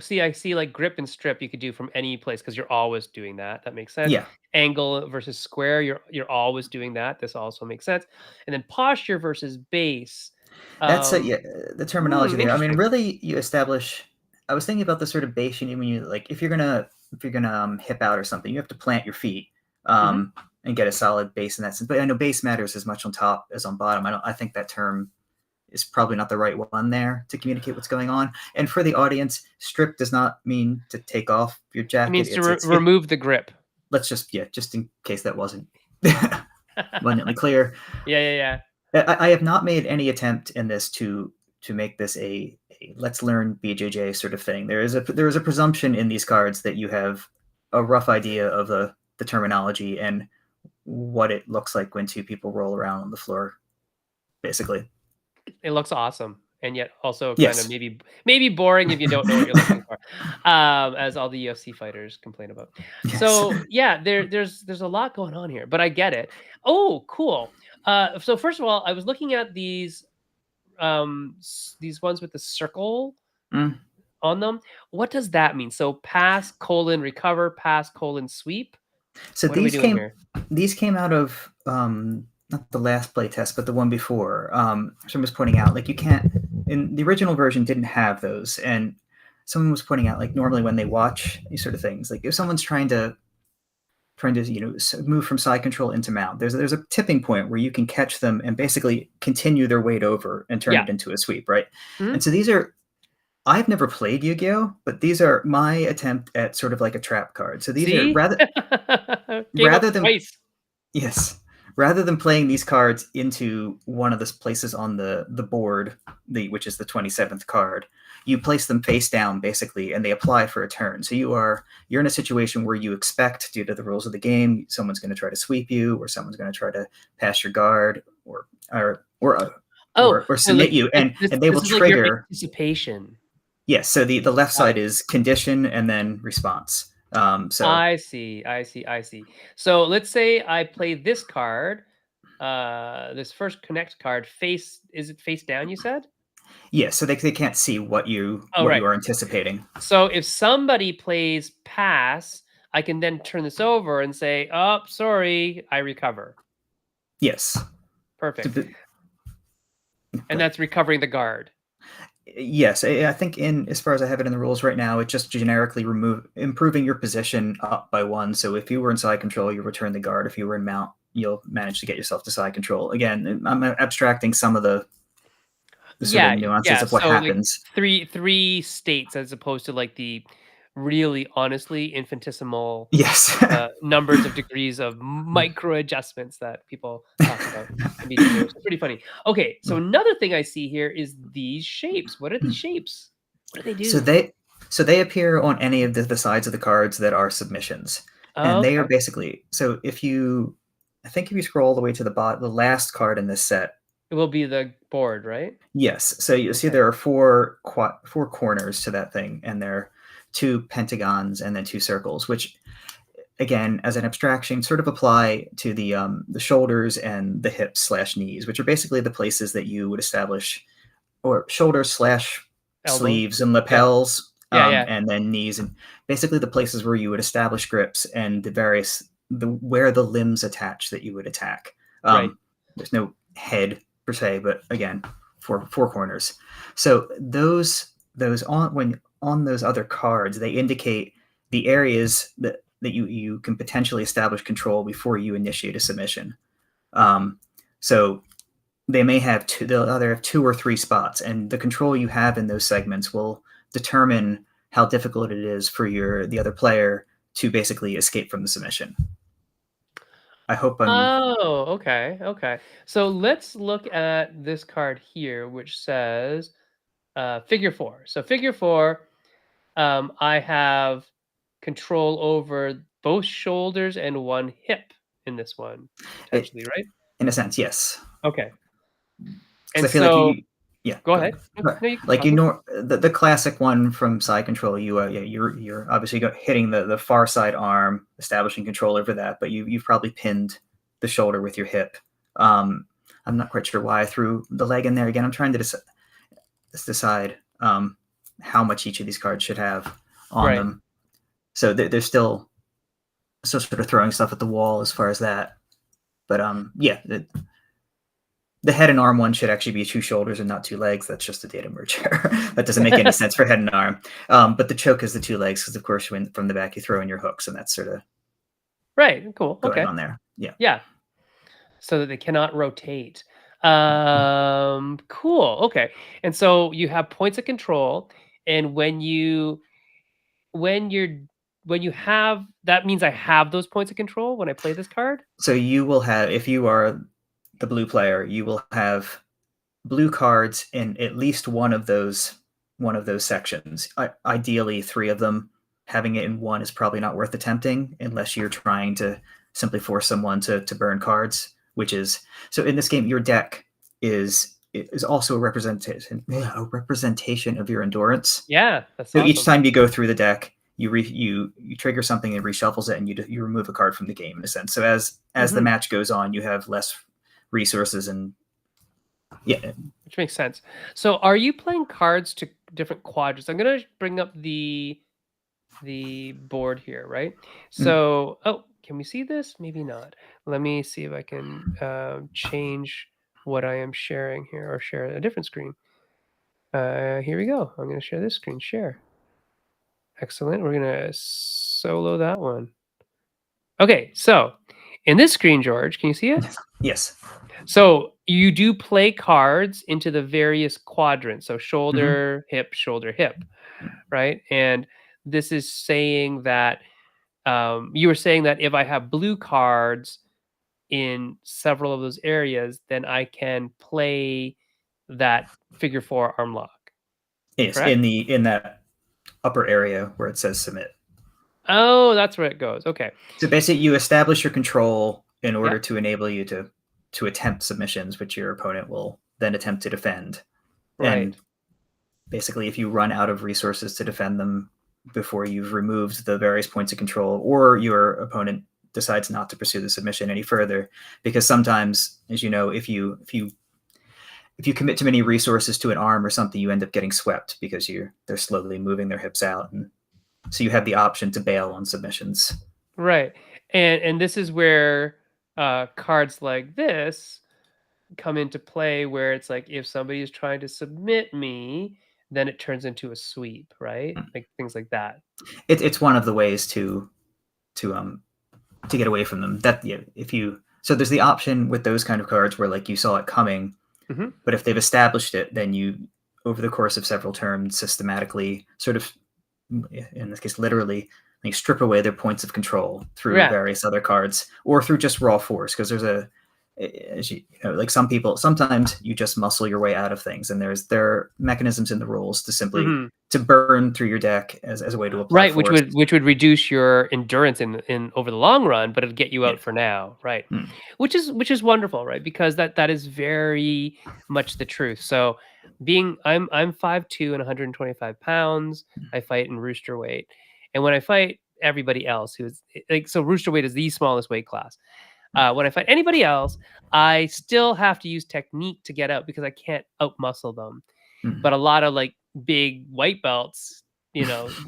See, I see like grip and strip you could do from any place because you're always doing that. That makes sense. Yeah, Angle versus square, you're always doing that. This also makes sense. And then posture versus base. that's the terminology there. I mean, Interesting. really, you establish. I was thinking about the sort of base you need when you like if you're gonna hip out or something, you have to plant your feet and get a solid base in that sense. But I know base matters as much on top as on bottom. I think that term is probably not the right one there to communicate what's going on. And for the audience, strip does not mean to take off your jacket. It means to remove the grip. Let's just in case that wasn't abundantly clear. Yeah. I have not made any attempt in this to make this a let's learn BJJ sort of thing. There is a presumption in these cards that you have a rough idea of the terminology and what it looks like when two people roll around on the floor, basically. It looks awesome, and yet also kind Yes. of maybe boring if you don't know what you're looking for, as all the UFC fighters complain about. Yes. So yeah, there's a lot going on here, but I get it. Oh, cool. So first of all, I was looking at these ones with the circle on them. What does that mean? So pass, recover, pass, sweep. So What are we doing here? these came out of not the last playtest, but the one before. Someone was pointing out like you can't in the original version didn't have those, and someone was pointing out like normally when they watch these sort of things, like if someone's trying to move from side control into mount, there's a tipping point where you can catch them and basically continue their weight over and turn Yeah. it into a sweep, right? Mhm. And so these are I've never played Yu-Gi-Oh, but these are my attempt at sort of like a trap card. So these are See? Gave up rather than twice. yes, rather than playing these cards into one of the places on the board, which is the 27th card, you place them face down basically, and they apply for a turn. So you're in a situation where you expect, due to the rules of the game, someone's going to try to sweep you, or someone's going to try to pass your guard, or or uh, Oh, or so submit like you, like and they will this is like your trigger. anticipation. Yes, so the left Got side it. is condition and then response. So I see, I see, I see. So let's say I play this card, this first connect card is it face down, you said? yeah, so they can't see Oh, what right. you are anticipating. So if somebody plays pass, I can then turn this over and say, "Oh, sorry, I recover." Yes. Perfect. To- And that's recovering the guard. Yes, I think in as far as I have it in the rules right now, it just generically improving your position up by one. So if you were in side control, you return the guard. If you were in mount, you'll manage to get yourself to side control. Again, I'm abstracting some of the sort of Yeah, nuances yeah. of what So like happens. three states as opposed to like the really honestly infinitesimal Yes. numbers of degrees of micro adjustments that people talk about in BGO. So pretty funny. Okay, so another thing I see here is these shapes. What are these shapes? What do they So do? they appear on any of the sides of the cards that are submissions, Oh, and they are okay. basically so if you I think if you scroll all the way to the bottom, the last card in this set. It will be the board, right? Yes. So you see Okay. there are four corners to that thing, and there are two pentagons and then two circles, which again, as an abstraction, sort of apply to the shoulders and the hips slash knees, which are basically the places that you would establish, or shoulders slash Elbows. sleeves and Yeah. lapels, Yeah, yeah. and then knees, and basically the places where you would establish grips and the where the limbs attach that you would attack. Right. There's no head per se, but again, four corners. So those on those other cards, they indicate the areas that you can potentially establish control before you initiate a submission. So they may have they'll either have two or three spots, and the control you have in those segments will determine how difficult it is for the other player to basically escape from the submission. I hope I'm Oh, okay, okay. So let's look at this card here, which says figure four. So figure four, I have control over both shoulders and one hip in this one, it, potentially, right? in a sense, yes, Okay. because And I feel like so yeah, go go ahead. ahead. No, But no, you keep like talking. the classic one from side control, yeah, you're obviously hitting the far side arm, establishing control over that, but you've probably pinned the shoulder with your hip. Um, I'm not quite sure why I threw the leg in there again. I'm trying to decide how much each of these cards should have on Right. them. So they're still sort of throwing stuff at the wall as far as that. But yeah, the head and arm one should actually be two shoulders and not two legs. That's just a data merger. That doesn't make any sense for head and arm. But the choke is the two legs because, of course, when from the back you throw in your hooks, and that's sort of Right. Cool. going Okay. on there. Yeah. Yeah. So that they cannot rotate. Mhm. Cool. Okay. And so you have points of control, and when you're when you have that means I have those points of control when I play this card? So you will have, if you are the blue player, you will have blue cards in at least one of those sections. Ideally, three of them. Having it in one is probably not worth attempting unless you're trying to simply force someone to burn cards. Which is so in this game, your deck is also a representation of your endurance. Yeah, that's So each awesome. time you go through the deck, you trigger something and reshuffles it, and you remove a card from the game in a sense. So as the Mhm. match goes on, you have less resources, and yeah. Which makes sense. So are you playing cards to different quadrants? I'm gonna bring up the board here, right? Mm. So oh, can we see this? Maybe not. Let me see if I can change what I am sharing here or share a different screen. Here we go. I'm going to share this screen. Share. Excellent. We're going to solo that one. Okay, so in this screen, George, can you see it? Yes. So you do play cards into the various quadrants. So Hmm. shoulder, hip, right? And this is saying that you were saying that if I have blue cards in several of those areas, then I can play that figure four arm lock. Yes, Correct? in that upper area where it says submit. Oh, that's where it goes. Okay. So basically, you establish your control in order Yeah. to enable you to attempt submissions, which your opponent will then attempt to defend. Right. And basically, if you run out of resources to defend them before you've removed the various points of control, or your opponent decides not to pursue the submission any further, because sometimes, as you know, if you commit too many resources to an arm or something, you end up getting swept because they're slowly moving their hips out, and so you have the option to bail on submissions. Right. And this is where cards like this come into play where it's like if somebody is trying to submit me, then it turns into a sweep, right? Like things like that. It's one of the ways to to get away from them. That, yeah, if you so there's the option with those kind of cards where like you saw it coming, Hmm. but if they've established it, then you over the course of several turns systematically sort of, in this case literally, like strip away their points of control through Yeah. various other cards or through just raw force, because there's a, as you know, like some people sometimes you just muscle your way out of things, and there are mechanisms in the rules to simply Hmm. to burn through your deck as a way to apply Right, which force. would reduce your endurance in over the long run, but it'll get you Yeah. out for now, right? Mm. Which is wonderful, right? Because that is very much the truth. So being I'm 5'2" and 125 pounds. I fight in rooster weight. And when I fight everybody else who's like so rooster weight is the smallest weight class. When I fight anybody else, I still have to use technique to get out because I can't outmuscle them. Mm. But a lot of like big white belts,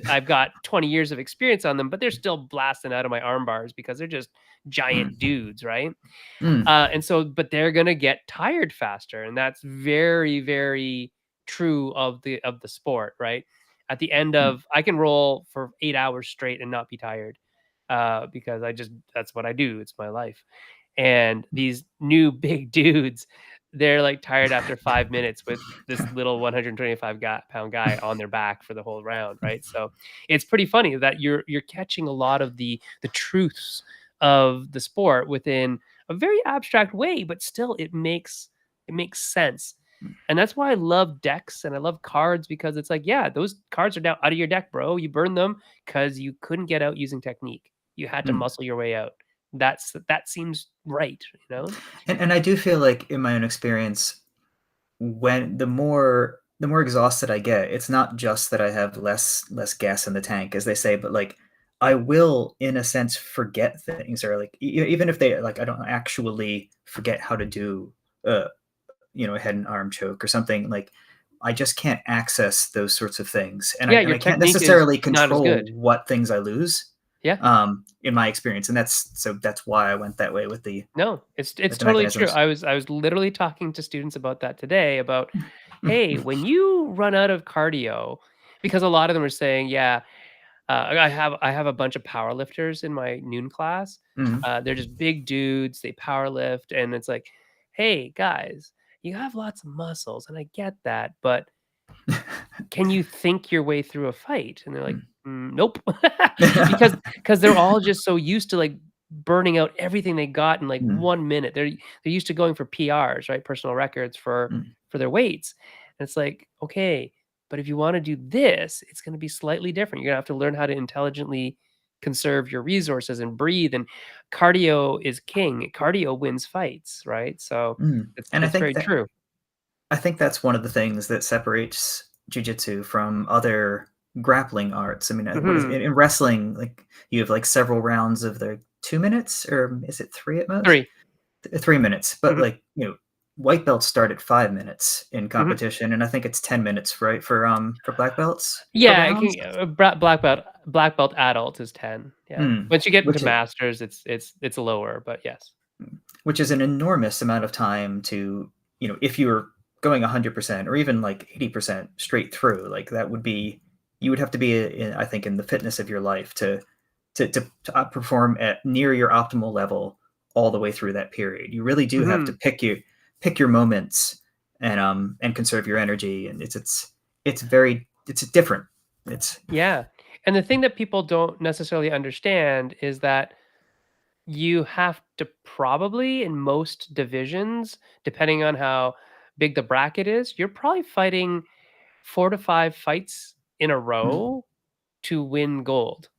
I've got 20 years of experience on them, but they're still blasting out of my arm bars because they're just giant Mm. dudes, right? Mm. And so, but they're gonna get tired faster, and that's very, very true of the sport, right? At the end Mm. of, I can roll for 8 hours straight and not be tired, because that's what I do. It's my life. And these new big dudes, they're like tired after 5 minutes with this little 125 pound guy on their back for the whole round, right? So it's pretty funny that you're catching a lot of the truths of the sport within a very abstract way, but still it makes sense. And that's why I love decks and I love cards because it's like, yeah, those cards are now out of your deck, bro. You burned them because you couldn't get out using technique. You had to Mm. muscle your way out. That seems right, you know? And I do feel like in my own experience, when the more exhausted I get, it's not just that I have less gas in the tank, as they say, but like I will, in a sense, forget things, or like even if they like I don't actually forget how to do uh a head and arm choke or something, like I just can't access those sorts of things, and I Yeah, and your I can't technique is necessarily not as control good. what things I lose. Yeah. In my experience, and that's why I went that way with the No, it's totally true. mechanisms. I was literally talking to students about that today about, hey, Mm, when you run out of cardio, because a lot of them are saying, yeah, I have a bunch of power lifters in my noon class. mm, They're just big dudes. They power lift, and it's like, hey guys, you have lots of muscles, and I get that, but can you think your way through a fight? And they're like, mm. Nope," because they're all just so used to like burning out everything they got in like Mm, 1 minute. They're used to going for PRs, right, personal records mm, for their weights, and it's like, okay, but if you want to do this, it's going to be slightly different. You're gonna have to learn how to intelligently conserve your resources and breathe. And cardio is king. Cardio wins fights, right? So mm. it's And it's very true. I think that's one of the things that separates jujitsu from other grappling arts. I mean, what is Hmm. in wrestling? Like you have like several rounds of the 2 minutes, or is it three at most? 3. 3 minutes, but Mhm. like white belts start at 5 minutes in Mhm. competition, and I think it's 10 minutes, right, for black belts for Yeah, it rounds. can black belt adult is 10, yeah. Mm, Once you get into which is masters, it's lower, but yes. which is an enormous amount of time to, if you were going 100% or even like 80% straight through, like that would be, you would have to be, I think, in the fitness of your life to outperform at near your optimal level all the way through that period. You really do have to Mhm. pick your moments and conserve your energy, and it's different. It's Yeah, and the thing that people don't necessarily understand is that you have to probably, in most divisions, depending on how big the bracket is, you're probably fighting 4 to 5 fights in a mm, row to win gold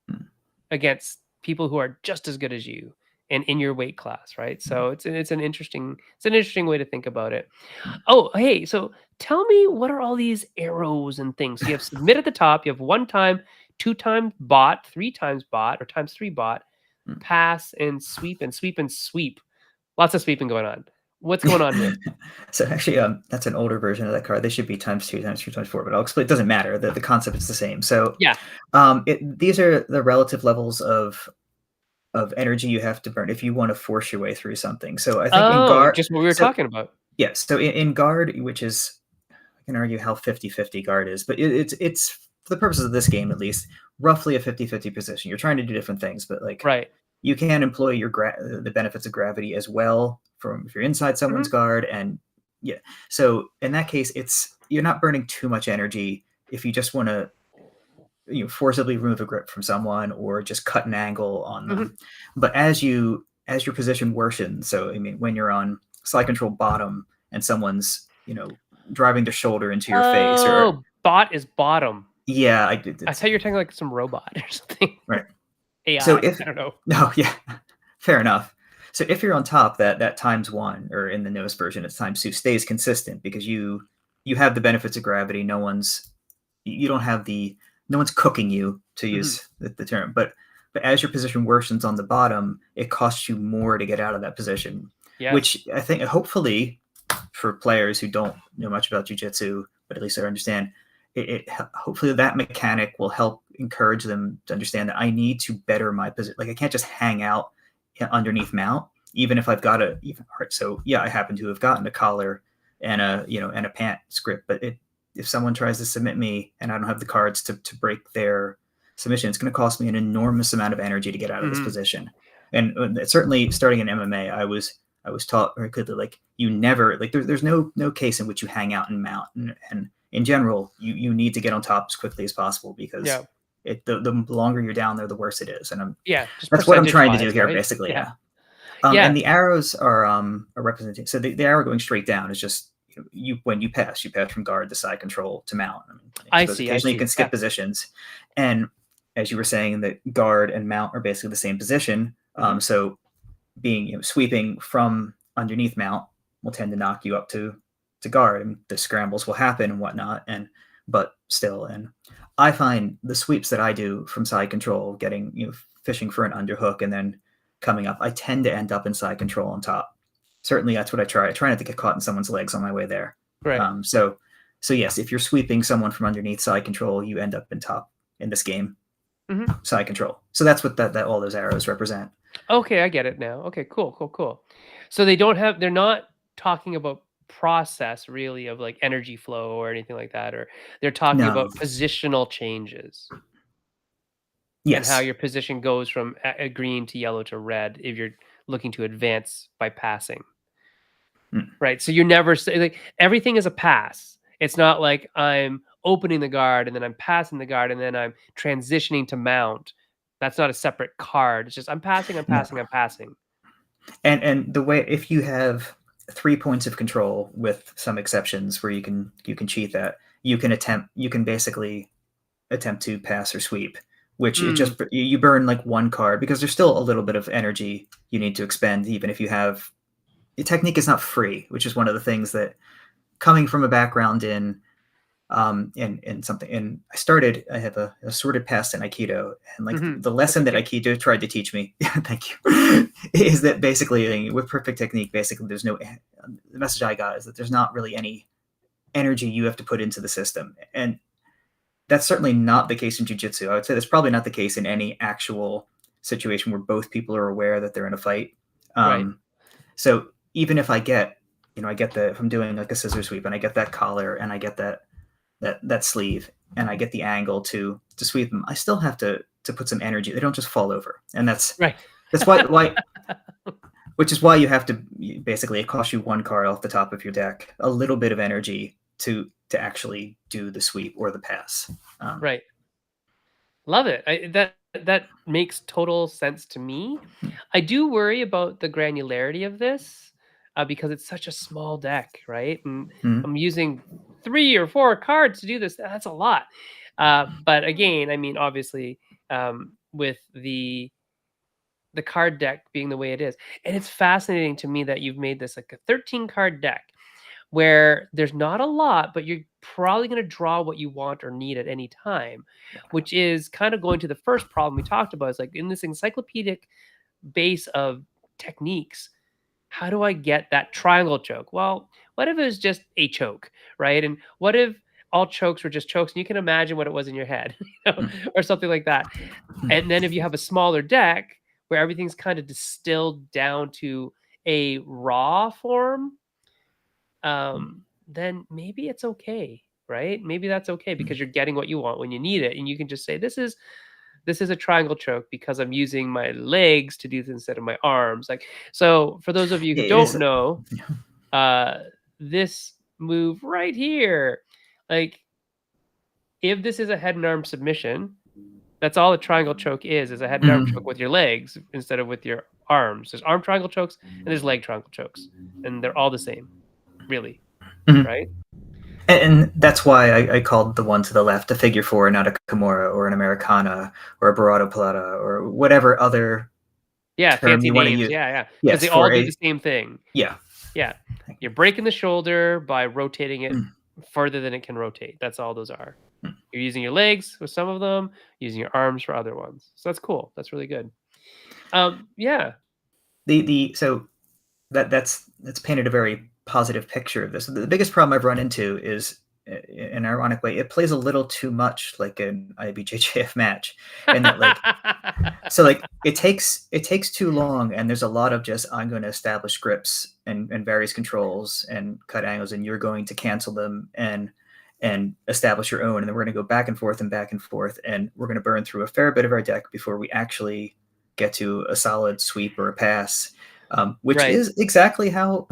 mm, against people who are just as good as you and in your weight class, right? mm, So it's an interesting way to think about it. mm. Oh, hey, so tell me, what are all these arrows and things? So you have submit at the top, you have 1 time, 2 times bot, 3 times bot, or times 3 bot, Mm. pass and sweep and sweep and sweep. Lots of sweeping going on. What's going on here? So actually, that's an older version of that card. They should be times two, times three, times four, but I'll explain. It doesn't matter. The concept is the same. So, Yeah. these are the relative levels of energy you have to burn if you want to force your way through something. So I think in Oh, guard, just what we were so talking about. yes, so in guard, which is, I can argue how 50-50 guard is, but it's for the purposes of this game at least, roughly a 50-50 position. You're trying to do different things, but like Right. you can employ the benefits of gravity as well from if you're inside someone's Mhm, guard, and yeah. So in that case, you're not burning too much energy if you just want to forcibly remove a grip from someone or just cut an angle on mhm. them. But as your position worsens, so I mean when you're on side control bottom and someone's driving their shoulder into your face, or Oh, bot is bottom. yeah, I it's thought you were talking like some robot or something. right. So AI, if I don't know. no, yeah, fair enough. So if you're on top, that times one, or in the newest version, it's times two, stays consistent because you have the benefits of gravity. You don't have no one's cooking you, to Mhm. use the term, but as your position worsens on the bottom, it costs you more to get out of that position, Yes. which I think hopefully for players who don't know much about jiu-jitsu, but at least I understand it hopefully that mechanic will help encourage them to understand that I need to better my position. Like I can't just hang out underneath mount, even if I've got a even heart. So yeah, I happen to have gotten a collar and a pant script, but if someone tries to submit me and I don't have the cards to break their submission, it's going to cost me an enormous amount of energy to get out of this Mhm. position. And certainly starting in MMA, I was taught very clearly, like you never, like there's no case in which you hang out and mount, and in general you need to get on top as quickly as possible because Yeah. the longer you're down there, the worse it is, and Yeah, just that's what I'm trying to do percentage-wise, here, right? basically. Yeah. Yeah. Yeah. And the arrows are a representation. So the arrow going straight down is just when you pass from guard to side control to mount. I mean, I suppose I occasionally you can see. skip Yeah. positions, and as you were saying, that guard and mount are basically the same position. Mhm. So being sweeping from underneath mount will tend to knock you up to guard, and the scrambles will happen and whatnot. And but still, and I find the sweeps that I do from side control, getting fishing for an underhook and then coming up, I tend to end up in side control on top. Certainly, that's what I try. I try not to get caught in someone's legs on my way there. Right. So yes, if you're sweeping someone from underneath side control, you end up in top in this game Mhm. side control. So that's what that all those arrows represent. Okay, I get it now. Okay, cool, cool, cool. So they're not talking about process really of like energy flow or anything like that, or they're talking No, about positional changes and how yes. your position goes from green to yellow to red if you're looking to advance by passing. Mm. Right, so you're never say like, everything is a pass. It's not like I'm opening the guard, and then I'm passing the guard, and then I'm transitioning to mount. That's not a separate card. It's just I'm passing, I'm No. passing, I'm passing. And the way, if you have 3 points of control, with some exceptions where you can cheat that, you can basically attempt to pass or sweep, which it Mm, just you burn like one card because there's still a little bit of energy you need to expend, even if you have technique is not free, which is one of the things that, coming from a background in and something. And I have a sorted past in Aikido, and like the That's a lesson good that game. Aikido tried to teach me, thank you, is that basically with perfect technique, basically there's no, the message I got is that there's not really any energy you have to put into the system. And that's certainly not the case in jiu-jitsu. I would say that's probably not the case in any actual situation where both people are aware that they're in a fight. Right. So even if I get, I get if I'm doing like a scissor sweep and I get that collar and I get that sleeve and I get the angle to sweep them, I still have to put some energy. They don't just fall over, and Right. that's why which is why you have to basically, it costs you one card off the top of your deck, a little bit of energy to actually do the sweep or the pass. Right. Love it. That makes total sense to me. I do worry about the granularity of this, because it's such a small deck, right? And Mm, I'm using 3 or 4 cards to do this. That's a lot. But again, I mean, obviously, with the card deck being the way it is, and it's fascinating to me that you've made this like a 13 card deck where there's not a lot, but you're probably going to draw what you want or need at any time, which is kind of going to the first problem we talked about. Is like in this encyclopedic base of techniques, how do I get that triangle choke? Well, what if it was just a choke, right? And what if all chokes were just chokes and you can imagine what it was in your head, mm, or something like that. And then if you have a smaller deck where everything's kind of distilled down to a raw form, mm, then maybe it's okay, right? Maybe that's okay mm. because you're getting what you want when you need it, and you can just say, "This is a triangle choke because I'm using my legs to do this instead of my arms." Like, so for those of you who It is. don't know, uh, this move right here, like if this is a head and arm submission, that's all a triangle choke is a head and arm choke Mhm, with your legs instead of with your arms. There's arm triangle chokes and there's leg triangle chokes, and they're all the same, really, mhm. right? And that's why I called the one to the left a figure four, not a Kimura or an Americana or a Barado Plata or whatever other Yeah, term fancy you want to names. use. Yeah, yeah, because Yes, they all for do the a, same thing. yeah. Yeah. You're breaking the shoulder by rotating it Mm, further than it can rotate. That's all those are. mm. You're using your legs with some of them, using your arms for other ones. So that's cool. That's really good. Yeah. The so that's painted a very positive picture of this. The biggest problem I've run into is, in an ironic way, it plays a little too much like an IBJJF match, and that like, so like it takes too long, and there's a lot of just, I'm going to establish grips and various controls and cut angles, and you're going to cancel them and establish your own, and then we're going to go back and forth and back and forth, and we're going to burn through a fair bit of our deck before we actually get to a solid sweep or a pass, which Right. is exactly how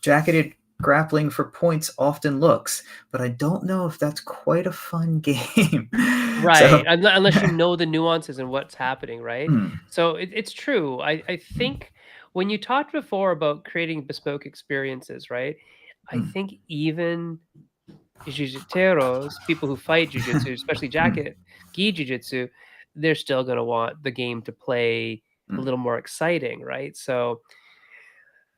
jacketed grappling for points often looks. But I don't know if that's quite a fun game. Right. So, Unless you know the nuances and what's happening, right? hmm, So it's true. I think when you talked before about creating bespoke experiences, right? I hmm, think even jiu-jiteros, people who fight jiu-jitsu, especially hmm, jacket gi jiu-jitsu, they're still going to want the game to play a hmm, little more exciting, right? So,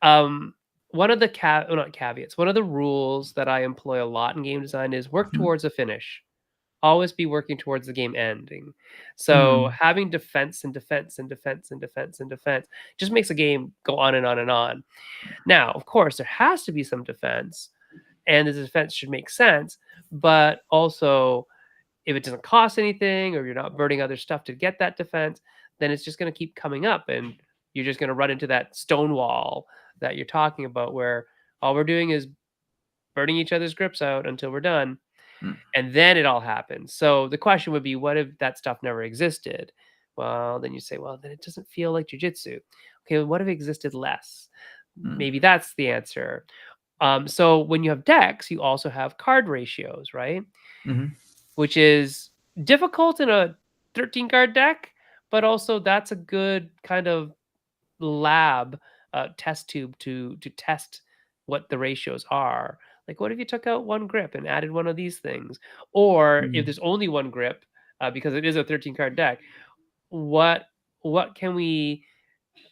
um, one of the well, not caveats, one of the rules that I employ a lot in game design is work hmm, towards a finish. Always be working towards the game ending. So hmm, having defense and defense and defense and defense and defense just makes a game go on and on and on. Now, of course, there has to be some defense, and the defense should make sense, but also if it doesn't cost anything or you're not burning other stuff to get that defense, then it's just going to keep coming up and you're just going to run into that stone wall that you're talking about where all we're doing is burning each other's grips out until we're done, hmm, and then it all happens. So the question would be, what if that stuff never existed? Well, then you say, well, then it doesn't feel like jujitsu. Okay, well, what if it existed less? hmm, Maybe that's the answer. So when you have decks, you also have card ratios, right? hmm, Which is difficult in a 13 card deck, but also that's a good kind of lab test tube to test what the ratios are. Like, what if you took out one grip and added one of these things? Or if hmm, there's only one grip, because it is a 13 card deck, what what can we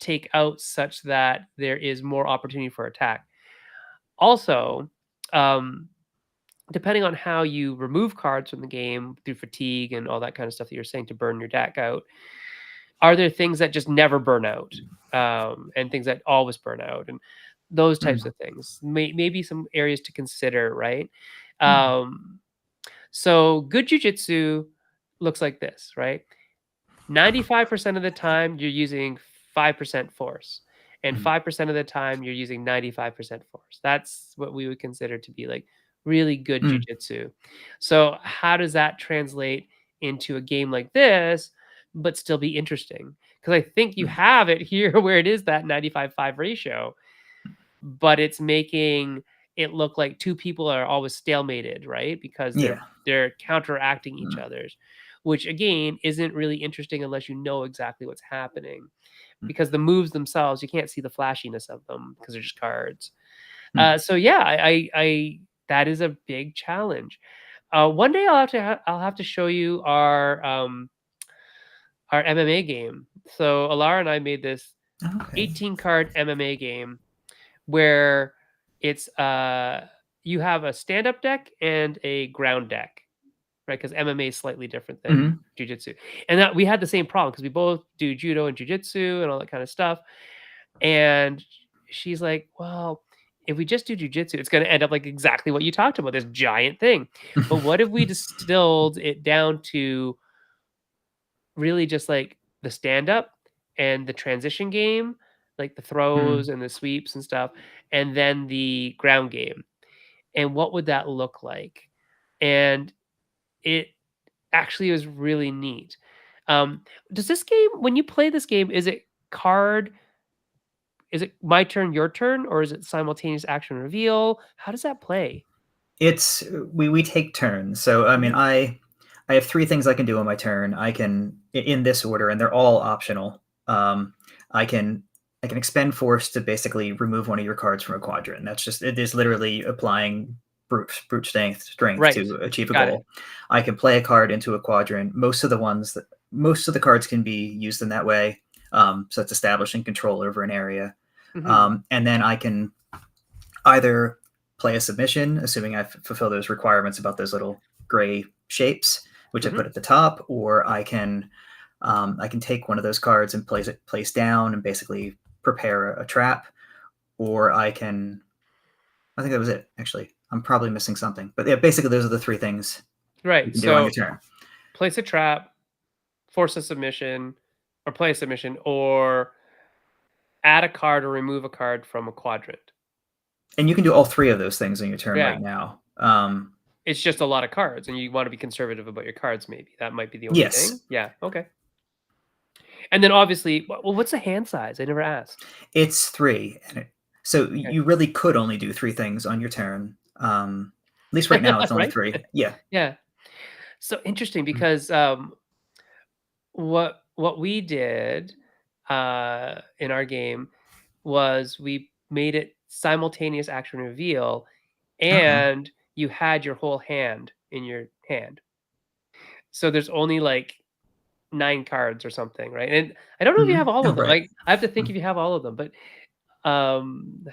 take out such that there is more opportunity for attack? Also, um, depending on how you remove cards from the game through fatigue and all that kind of stuff that you're saying to burn your deck out, are there things that just never burn out, and things that always burn out, and those types Mm, of things? Maybe some areas to consider, right? mm, Um, so good jujitsu looks like this, right? 95% of the time you're using 5% force, and mm, 5% of the time you're using 95% force. That's what we would consider to be like really good mm, jujitsu. So how does that translate into a game like this, but still be interesting? Because I think you mm. have it here where it is that 95-5 ratio, but it's making it look like two people are always stalemated, right? Because Yeah. they're counteracting each Mm, other's, which again isn't really interesting unless you know exactly what's happening. mm, Because the moves themselves, you can't see the flashiness of them because they're just cards. mm. So yeah, I that is a big challenge. One day I'll have to show you our MMA game. So Alara and I made this Okay. 18 card MMA game where it's you have a stand-up deck and a ground deck, right? Because MMA is slightly different than Mhm. jujitsu, and that we had the same problem because we both do judo and jujitsu and all that kind of stuff. And she's like, "Well, if we just do jujitsu, it's going to end up like exactly what you talked about, this giant thing. But what if we distilled it down to really just like the stand up and the transition game, like the Mm. throws and the sweeps and stuff, and then the ground game. And what would that look like?" And it actually was really neat. Um, does this game, when you play this game, is it my turn, your turn, or is it simultaneous action reveal? How does that play? It's we take turns. So I mean, Mhm. I have three things I can do on my turn. I can in this order, and they're all optional. Um, I can I can expend force to basically remove one of your cards from a quadrant. That's just it is literally applying brute strength Right. to achieve a Got it. goal. I can play a card into a quadrant. Most of the cards can be used in that way. So it's establishing control over an area, Mhm. and then I can either play a submission, assuming I fulfill those requirements about those little gray shapes, which I Mhm. put at the top, or I can take one of those cards and place down and basically prepare a trap, or I think that was it actually. I'm probably missing something, but yeah, basically those are the three things you Right. can do on your So turn. place a trap, force a submission, or play a submission, or add a card or remove a card from a quadrant. And you can do all three of those things on your turn Yeah. right now. It's just a lot of cards, and you want to be conservative about your cards, maybe. That might be the only Yes, thing. Yeah. Okay. And then obviously, well, what's the hand size? I never asked. it's three, so Okay. you really could only do three things on your turn. At least right now, it's only Right? three. Yeah. Yeah. So interesting Mm. because what we did in our game was we made it simultaneous action reveal, Okay. and you had your whole hand in your hand. So there's only like 9 cards or something, right? And I don't know if you have Mhm. all Oh, of them. right. Like, I have to think Mm. if you have all of them, but, I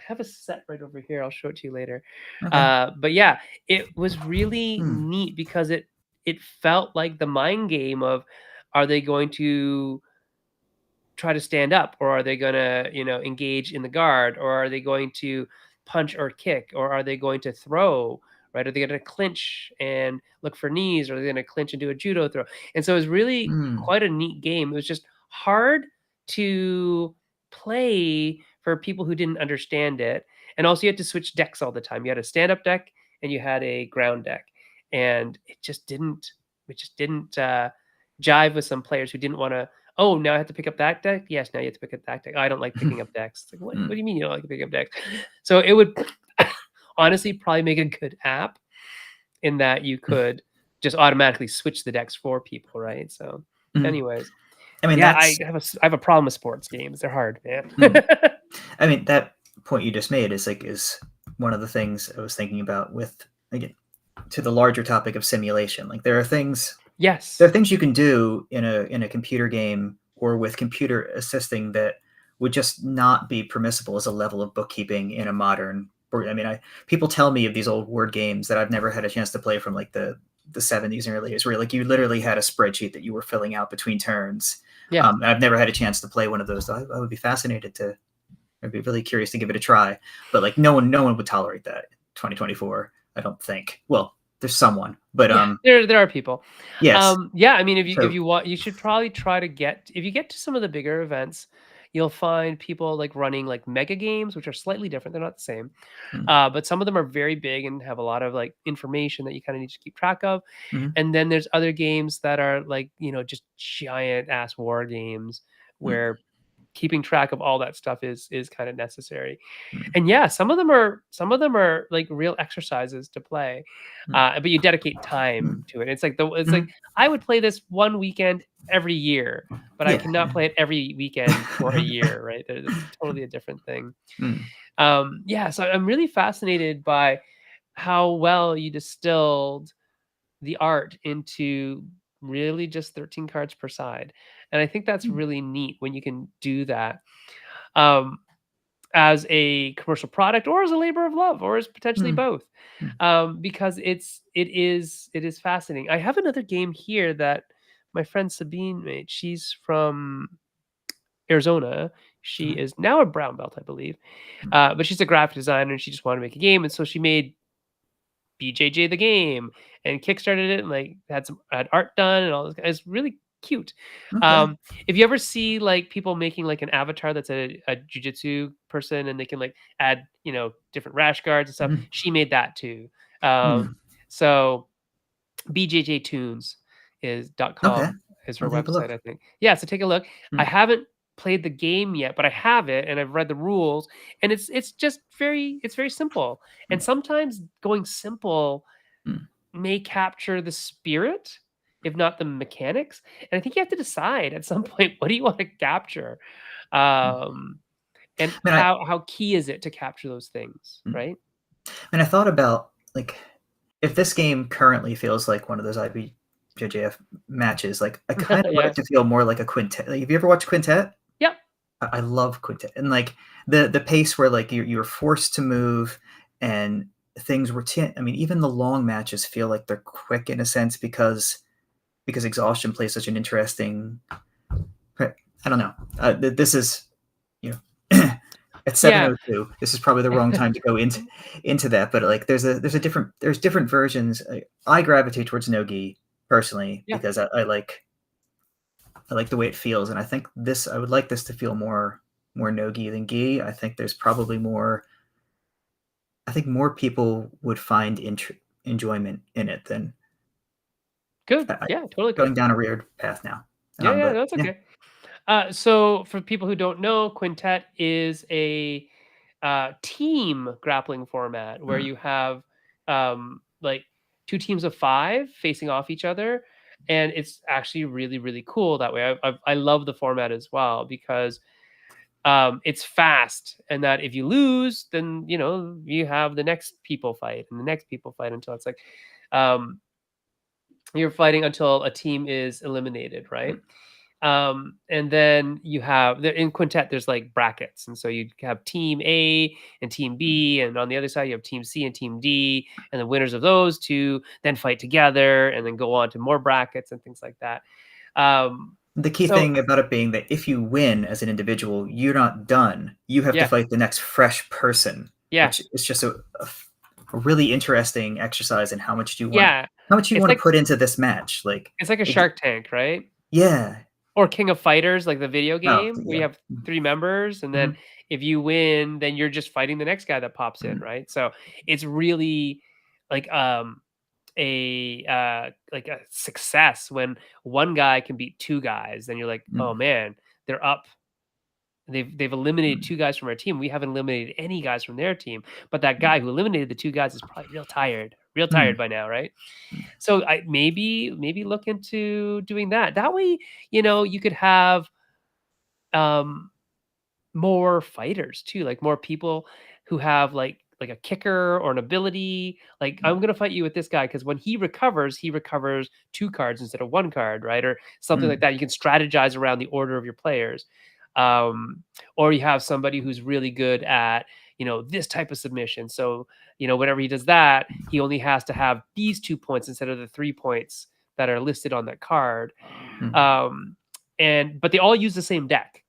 have a set right over here. I'll show it to you later. Okay. But yeah, it was really Mm. neat because it felt like the mind game of, are they going to try to stand up, or are they gonna, engage in the guard, or are they going to punch or kick, or are they going to throw, right? Are they gonna clinch and look for knees, or are they gonna clinch and do a judo throw? And so it was really Mm. quite a neat game. It was just hard to play for people who didn't understand it, and also you had to switch decks all the time. You had a stand-up deck and you had a ground deck, and it just didn't jive with some players who didn't want to. Oh, now I have to pick up that deck? Yes, now you have to pick up that deck. "Oh, I don't like picking up decks." It's like, "What Mm. do you mean you don't like picking up decks?" So it would honestly probably make a good app in that you could just automatically switch the decks for people, right? So, Mm. anyways, I mean, yeah, I that's have I have a problem with sports games. They're hard, man. mm. I mean, that point you just made is one of the things I was thinking about with, again, to the larger topic of simulation. Like there are Yes. things you can do in a computer game or with computer assisting that would just not be permissible as a level of bookkeeping in a modern I mean, people tell me of these old word games that I've never had a chance to play from like the 70s and early years, where like you literally had a spreadsheet that you were filling out between turns. Yeah. I've never had a chance to play one of those. I would be fascinated to. I'd be really curious to give it a try, but like no one would tolerate that. 2024, I don't think. Well, there's someone, but Yeah, there are people. yes. Yeah, I mean, if So you want, you should probably try to get if you get to some of the bigger events, you'll find people like running like mega games, which are slightly different. They're not the same, mm, but some of them are very big and have a lot of like information that you kind of need to keep track of. mhm, And then there's other games that are like just giant ass war games mm, where keeping track of all that stuff is kind of necessary. mm, And yeah, some of them are like real exercises to play, mm, but you dedicate time mm, to it. It's like mhm. I would play this one weekend every year, but I Yeah, cannot yeah. play it every weekend for a year, right? It's totally a different thing. Mm, Yeah, so I'm really fascinated by how well you distilled the art into really just 13 cards per side, and I think that's mm, really neat when you can do that. Um, as a commercial product or as a labor of love or as potentially mm, both, mm. because it is fascinating. I have another game here that my friend Sabine made. She's from Arizona. She Okay. is now a brown belt, I believe, Mm, but she's a graphic designer and she just wanted to make a game, and so she made BJJ the game and kickstarted it and like had art done and all this. It's really cute. okay. Um, if you ever see like people making like an avatar that's a jujitsu person and they can like add different rash guards and stuff, Mm, she made that too. Um, mm. so BJJtunes is dot Okay. com is her I'll take a website, look. I think. Yeah, so take a look. I Mm, haven't played the game yet, but I have it and I've read the rules, and it's just very simple. mm, And sometimes going simple mm, may capture the spirit, if not the mechanics. And I think you have to decide at some point, what do you want to capture? mm. Um, and I mean, I how key is it to capture those things, mm. right? And I thought about like if this game currently feels like one of those IBJJF matches, like I kind of want Yeah. it to feel more like a quintet. Like, have you ever watched Quintet? Yep. I love Quintet, and like the pace where like you're forced to move and things were. I mean, even the long matches feel like they're quick in a sense because exhaustion plays such an interesting. I don't know. This is you know at Yeah. 7:02. This is probably the wrong time to go into that, but like there's different versions. I gravitate towards no-gi personally Yeah. because I like the way it feels, and I would like this to feel more no-gi than gi. I think there's probably more. I think more people would find enjoyment in it than Good. I, Yeah, totally going good. down a weird path now. Yeah, yeah, But that's yeah, okay. So for people who don't know, quintet is a team grappling format where mm, you have like two teams of five facing off each other, and it's actually really cool that way. I love the format as well because it's fast, and that if you lose, then you have the next people fight and the next people fight until it's like um, you're fighting until a team is eliminated, right? mm, And then you have in quintet, there's like brackets, and so you have team A and team mm. B, and on the other side you have team C and team D, and the winners of those two then fight together, and then go on to more brackets and things like that. Um, The key so thing about it being that if you win as an individual, you're not done. You have to yeah, fight the next fresh person, yeah, which is just a really interesting exercise in yeah. how much you It's want to like put into this match. Like, it's like a it, Shark Tank, right? yeah. Or King of Fighters, like the video Oh, game where you yeah. have three members, and then Mhm, if you win, then you're just fighting the next guy that pops in, mhm, right? So it's really like like a success when one guy can beat two guys. Then you're like, oh mhm, man, they're up. They've eliminated mhm, two guys from our team. We haven't eliminated any guys from their team, but that guy who eliminated the two guys is probably real tired mhm, by now, right? mhm, So I maybe look into doing that. That way, you could have um more fighters too, like more people who have like a kicker or an ability. Like, mhm, I'm gonna fight you with this guy because when he recovers two cards instead of one card, right? Or something like mhm, that. You can strategize around the order of your players. Or you have somebody who's really good at this type of submission. So, whenever he does that, he only has to have these 2 points instead of the 3 points that are listed on that card. Mm. Um, but they all use the same deck,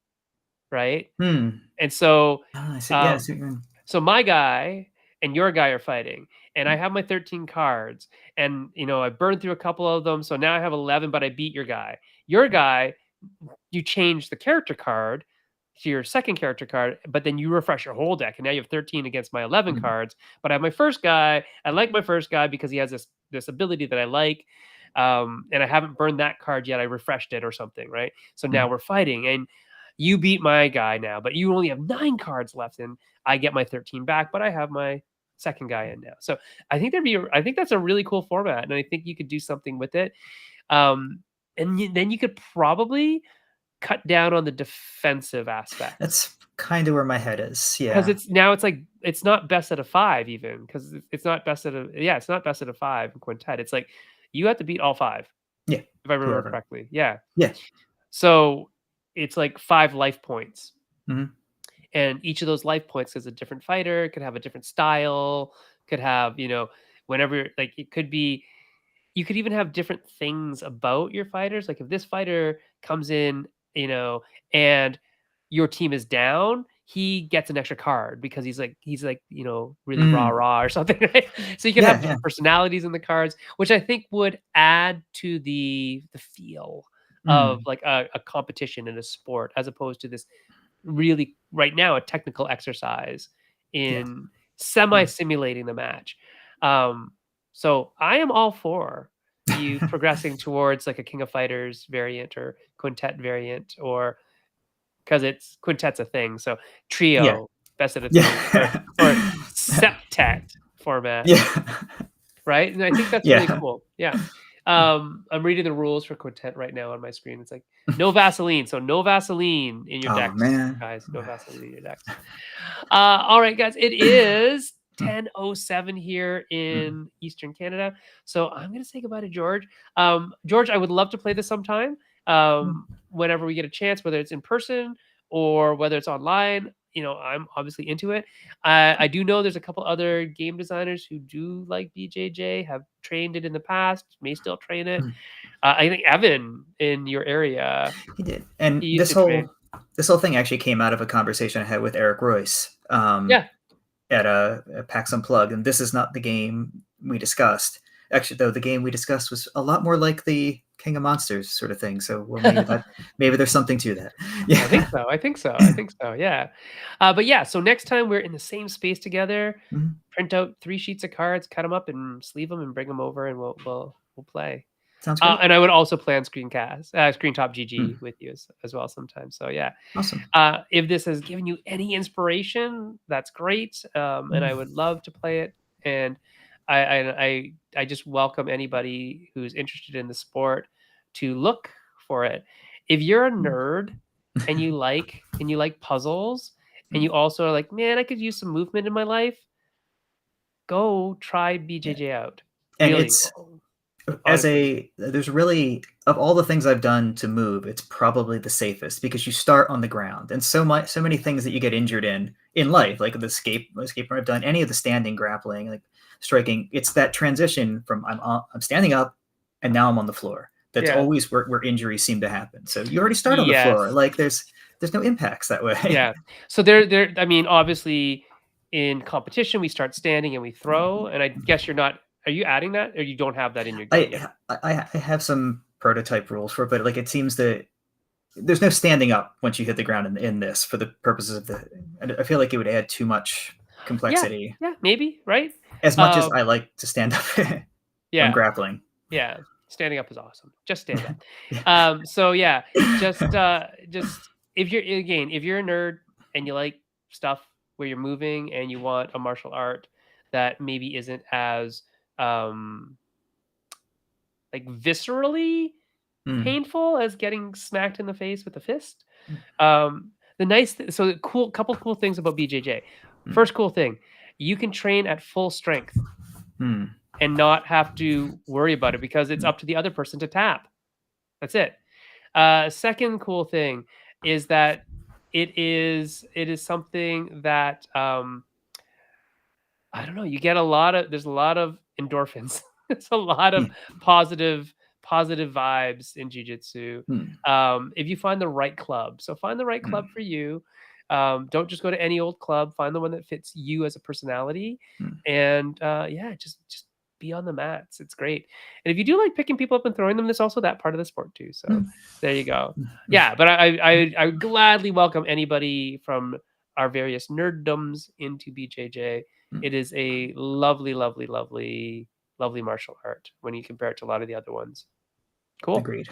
right? Hmm. And so, Ah, I see. Yeah, I um, see what you mean. so my guy and your guy are fighting, and I have my 13 cards, and I burned through a couple of them, so now I have 11, but I beat your guy. Your guy, you change the character card to your second character card, but then you refresh your whole deck, and now you have 13 against my 11 Mm. cards. But I have my first guy. I like my first guy because he has this ability that I like. And I haven't burned that card yet. I refreshed it or something, right? So now Mm. we're fighting, and you beat my guy now, but you only have 9 cards left, and I get my 13 back, but I have my second guy in now. So I think that's a really cool format, and I think you could do something with it. Um, and then you could probably cut down on the defensive aspect That's kind of where my head is. because Yeah. it's like it's not best out of five even because it's not best out of it's not best out of five in quintet. It's like you have to beat all five Yeah. if I remember Whoever. correctly. Yeah, Yeah. so it's like 5 life points. Mhm. And each of those life points is a different fighter, could have a different style, could have, whenever like it could be you could even have different things about your fighters. Like if this fighter comes in, and your team is down, he gets an extra card because he's like, really rah Mm. rah or something, right? So you can Yeah, have yeah. different personalities in the cards, which I think would add to the feel of Mm. like a competition in a sport as opposed to this really right now a technical exercise Yeah. in semi Mm. simulating the match. Um, so I am all for you progressing towards like a King of Fighters variant or quintet variant, or because it's quintet's a thing. So Yeah. trio, best of the three, Yeah. or septet format. Yeah. Right? And I think that's really Yeah. cool. Yeah. I'm reading the rules for quintet right now on my screen. It's like no Vaseline. So no Vaseline in your Oh, decks, man. guys. No Vaseline in your decks. All right, guys. It is 10:07 here Mm. in Eastern Canada. So I'm gonna say goodbye to George. George, I would love to play this sometime. Mm. Whenever we get a chance, whether it's in person or whether it's online. I'm obviously into it. I do know there's a couple other game designers who do like BJJ, have trained it in the past, may still train it. Mm. I think Evan in your area, He did. And he used this to train. whole thing actually came out of a conversation I had with Eric Royce, Yeah, at a PAX Unplugged, and this is not the game we discussed. Actually, though, the game we discussed was a lot more like the King of Monsters sort of thing, so, well, maybe there's something to that. I think Yeah. so. I think so. I think so. Yeah. But yeah, so next time we're in the same space together, Mhm. print out 3 sheets of cards, cut them up, and sleeve them, and bring them over, and we'll play. Sounds great. And I would also play on Screen Top Mm. GG with you as well sometimes. So yeah, Awesome. if this has given you any inspiration, that's great, and I Mm. would love to play it. And I just welcome anybody who's interested in the sport to look for it. If you're a Mm. nerd and you like puzzles, and Mm. you also are like, man, I could use some movement in my life, go try Yeah. BJJ out. And Really, it's as honestly, a there's really, of all the things I've done to move, it's probably the safest because you start on the ground, and so many things that you get injured in life, like the escape I've done, any of the standing grappling, like striking, it's that transition from I'm standing up, and now I'm on the floor. That's yeah, always where injuries seem to happen. So you already start on the floor. yes. Like there's no impacts that way. Yeah. So there I mean, obviously, in competition, we start standing and we throw, and I guess you're not are you adding that, or you don't have that in your game yet? I have some prototype rules for it, but like it seems that there's no standing up once you hit the ground in this for the purposes of the. I feel like it would add too much Yeah, complexity. yeah, maybe, right? As much as Um, I like to stand up when yeah, grappling. yeah, standing up is awesome. Just stand up. Yeah. So yeah, just if you're a nerd and you like stuff where you're moving and you want a martial art that maybe isn't as, um, like, viscerally Mm, painful as getting smacked in the face with a fist. mm, The couple cool things about BJJ. mm, First cool thing, you can train at full strength mm, and not have to worry about it because it's mm, up to the other person to tap. That's it. Second cool thing is that it is something that I don't know, you get a lot of there's a lot of endorphins. It's a lot of Hmm, positive positive vibes in jujitsu, hmm, if you find the right club. So find the right club hmm, for you. Don't just go to any old club, find the one that fits you as a personality, hmm, and, yeah, just be on the mats, it's great. And if you do like picking people up and throwing them, there's also that part of the sport too, so hmm, there you go. hmm, Yeah, but I would gladly welcome anybody from our various nerddoms into BJJ. hmm. It is a lovely, lovely, lovely, lovely martial art when you compare it to a lot of the other ones. Cool. Agreed.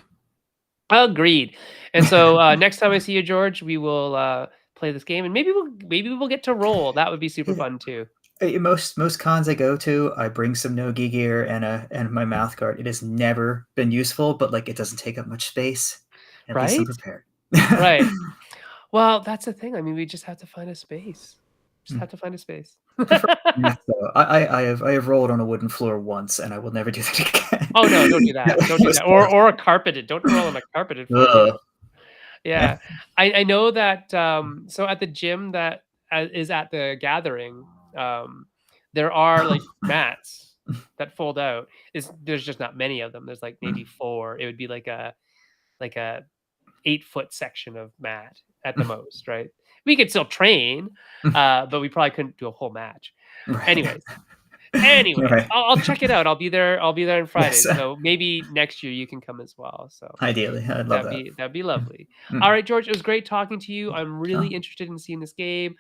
Agreed. And so, next time I see you, George, we will, play this game, and maybe we'll get to roll. That would be super fun too. Most cons I go to, I bring some no-gi gear and my mouth guard. It has never been useful, but, like, it doesn't take up much space. At least I'm Right? prepared. Right. Well, that's the thing. I mean, we just have to find a space. Just Mm. have to find a space. I prefer math, though. I have rolled on a wooden floor once, and I will never do that again. Oh, no, don't do That that. Don't do was that. horrible. Or a carpeted. Don't roll on a carpeted floor either. Ugh. Yeah. I know that, so at the gym that, is at the gathering, um, there are, like, mats that fold out. There's just not many of them. There's, like, maybe 4. It would be like a 8-foot section of mat at the most, right? We could still train, but we probably couldn't do a whole match. Right. Anyways, anyways, Right. I'll check it out. I'll be there on Friday, Yes, so maybe next year you can come as well, so ideally, I'd love that. that'd be lovely. Mm. Alright, George, it was great talking to you. I'm really Oh, interested in seeing this game.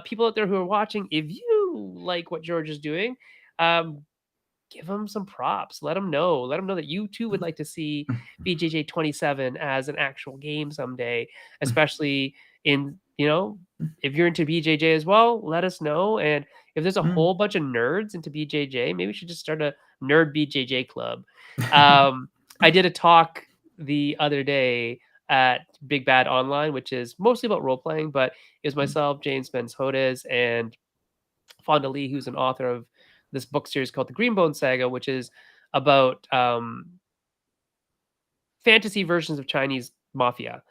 People out there who are watching, if you like what George is doing, um, give him some props. Let him know. Let him know that you too would like to see mm, BJJ 27 as an actual game someday, mm, especially in, mm, if you're into BJJ as well, let us know. And if there's a mm. whole bunch of nerds into BJJ, maybe we should just start a nerd BJJ club. Um, I did a talk the other day at Big Bad Online, which is mostly about role playing, but it was Mm, myself, James Benz Hodes, and Fonda Lee, who's an author of this book series called the Greenbone Saga, which is about fantasy versions of Chinese mafia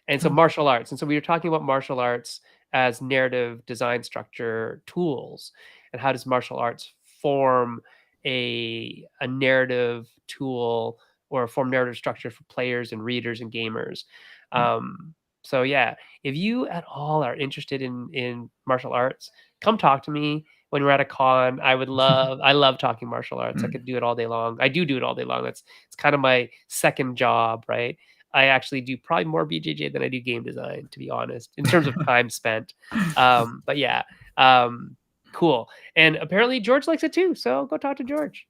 and so oh, martial arts. And so we were talking about martial arts as narrative design structure tools and how does martial arts form a narrative tool or form narrative structure for players and readers and gamers. mm, Um, so yeah, if you at all are interested in martial arts, come talk to me when we're at a con. I love talking martial arts. I mm, could do it all day long. I do it all day long. It's kind of my second job, right? I actually do probably more BJJ than I do game design, to be honest, in terms of time spent. But yeah, um, cool. And apparently George likes it too. So go talk to George.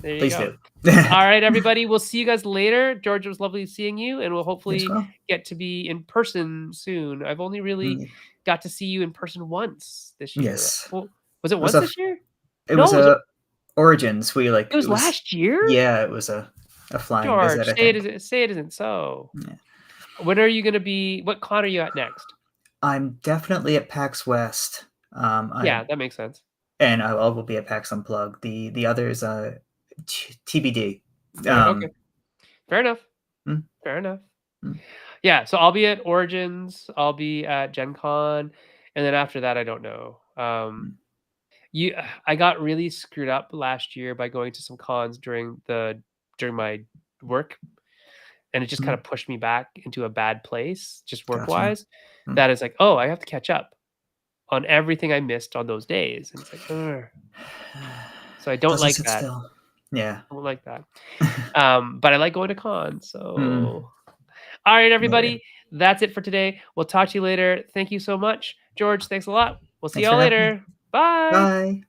There you please go. do. All right, everybody. We'll see you guys later. George, it was lovely seeing you, and we'll You as hopefully well. get to be in person soon. I've only really Mm, got to see you in person once this year. yes. Well, was it It was once a this year? it No, was a Origins. it was It was last year. yeah, it was a flying George, visit, I think. say it isn't so. Yeah. When are you gonna be what con are you at next? I'm definitely at PAX West. I Yeah, that makes sense. and I will be at PAX Unplugged. The others, TBD. Alright, okay. Um, Fair enough. mm, Fair enough. mm, Yeah, so I'll be at Origins, I'll be at Gen Con, and then after that, I don't know. mm, I got really screwed up last year by going to some cons during my work, and it just mm, kinda pushed me back into a bad place, just gotcha. work-wise, Mm. that is like, "Oh, I have to catch up on everything I missed on those days," and it's like, "Ugh." So I don't Doesn't like sit that. still. Yeah. I don't like that. But I like going to cons, Mm. so all right, Oh, yeah. everybody, that's it for today. We'll talk to you later. Thank you so much. George, thanks a lot. We'll see Thanks y'all for having me. later. Bye. Bye.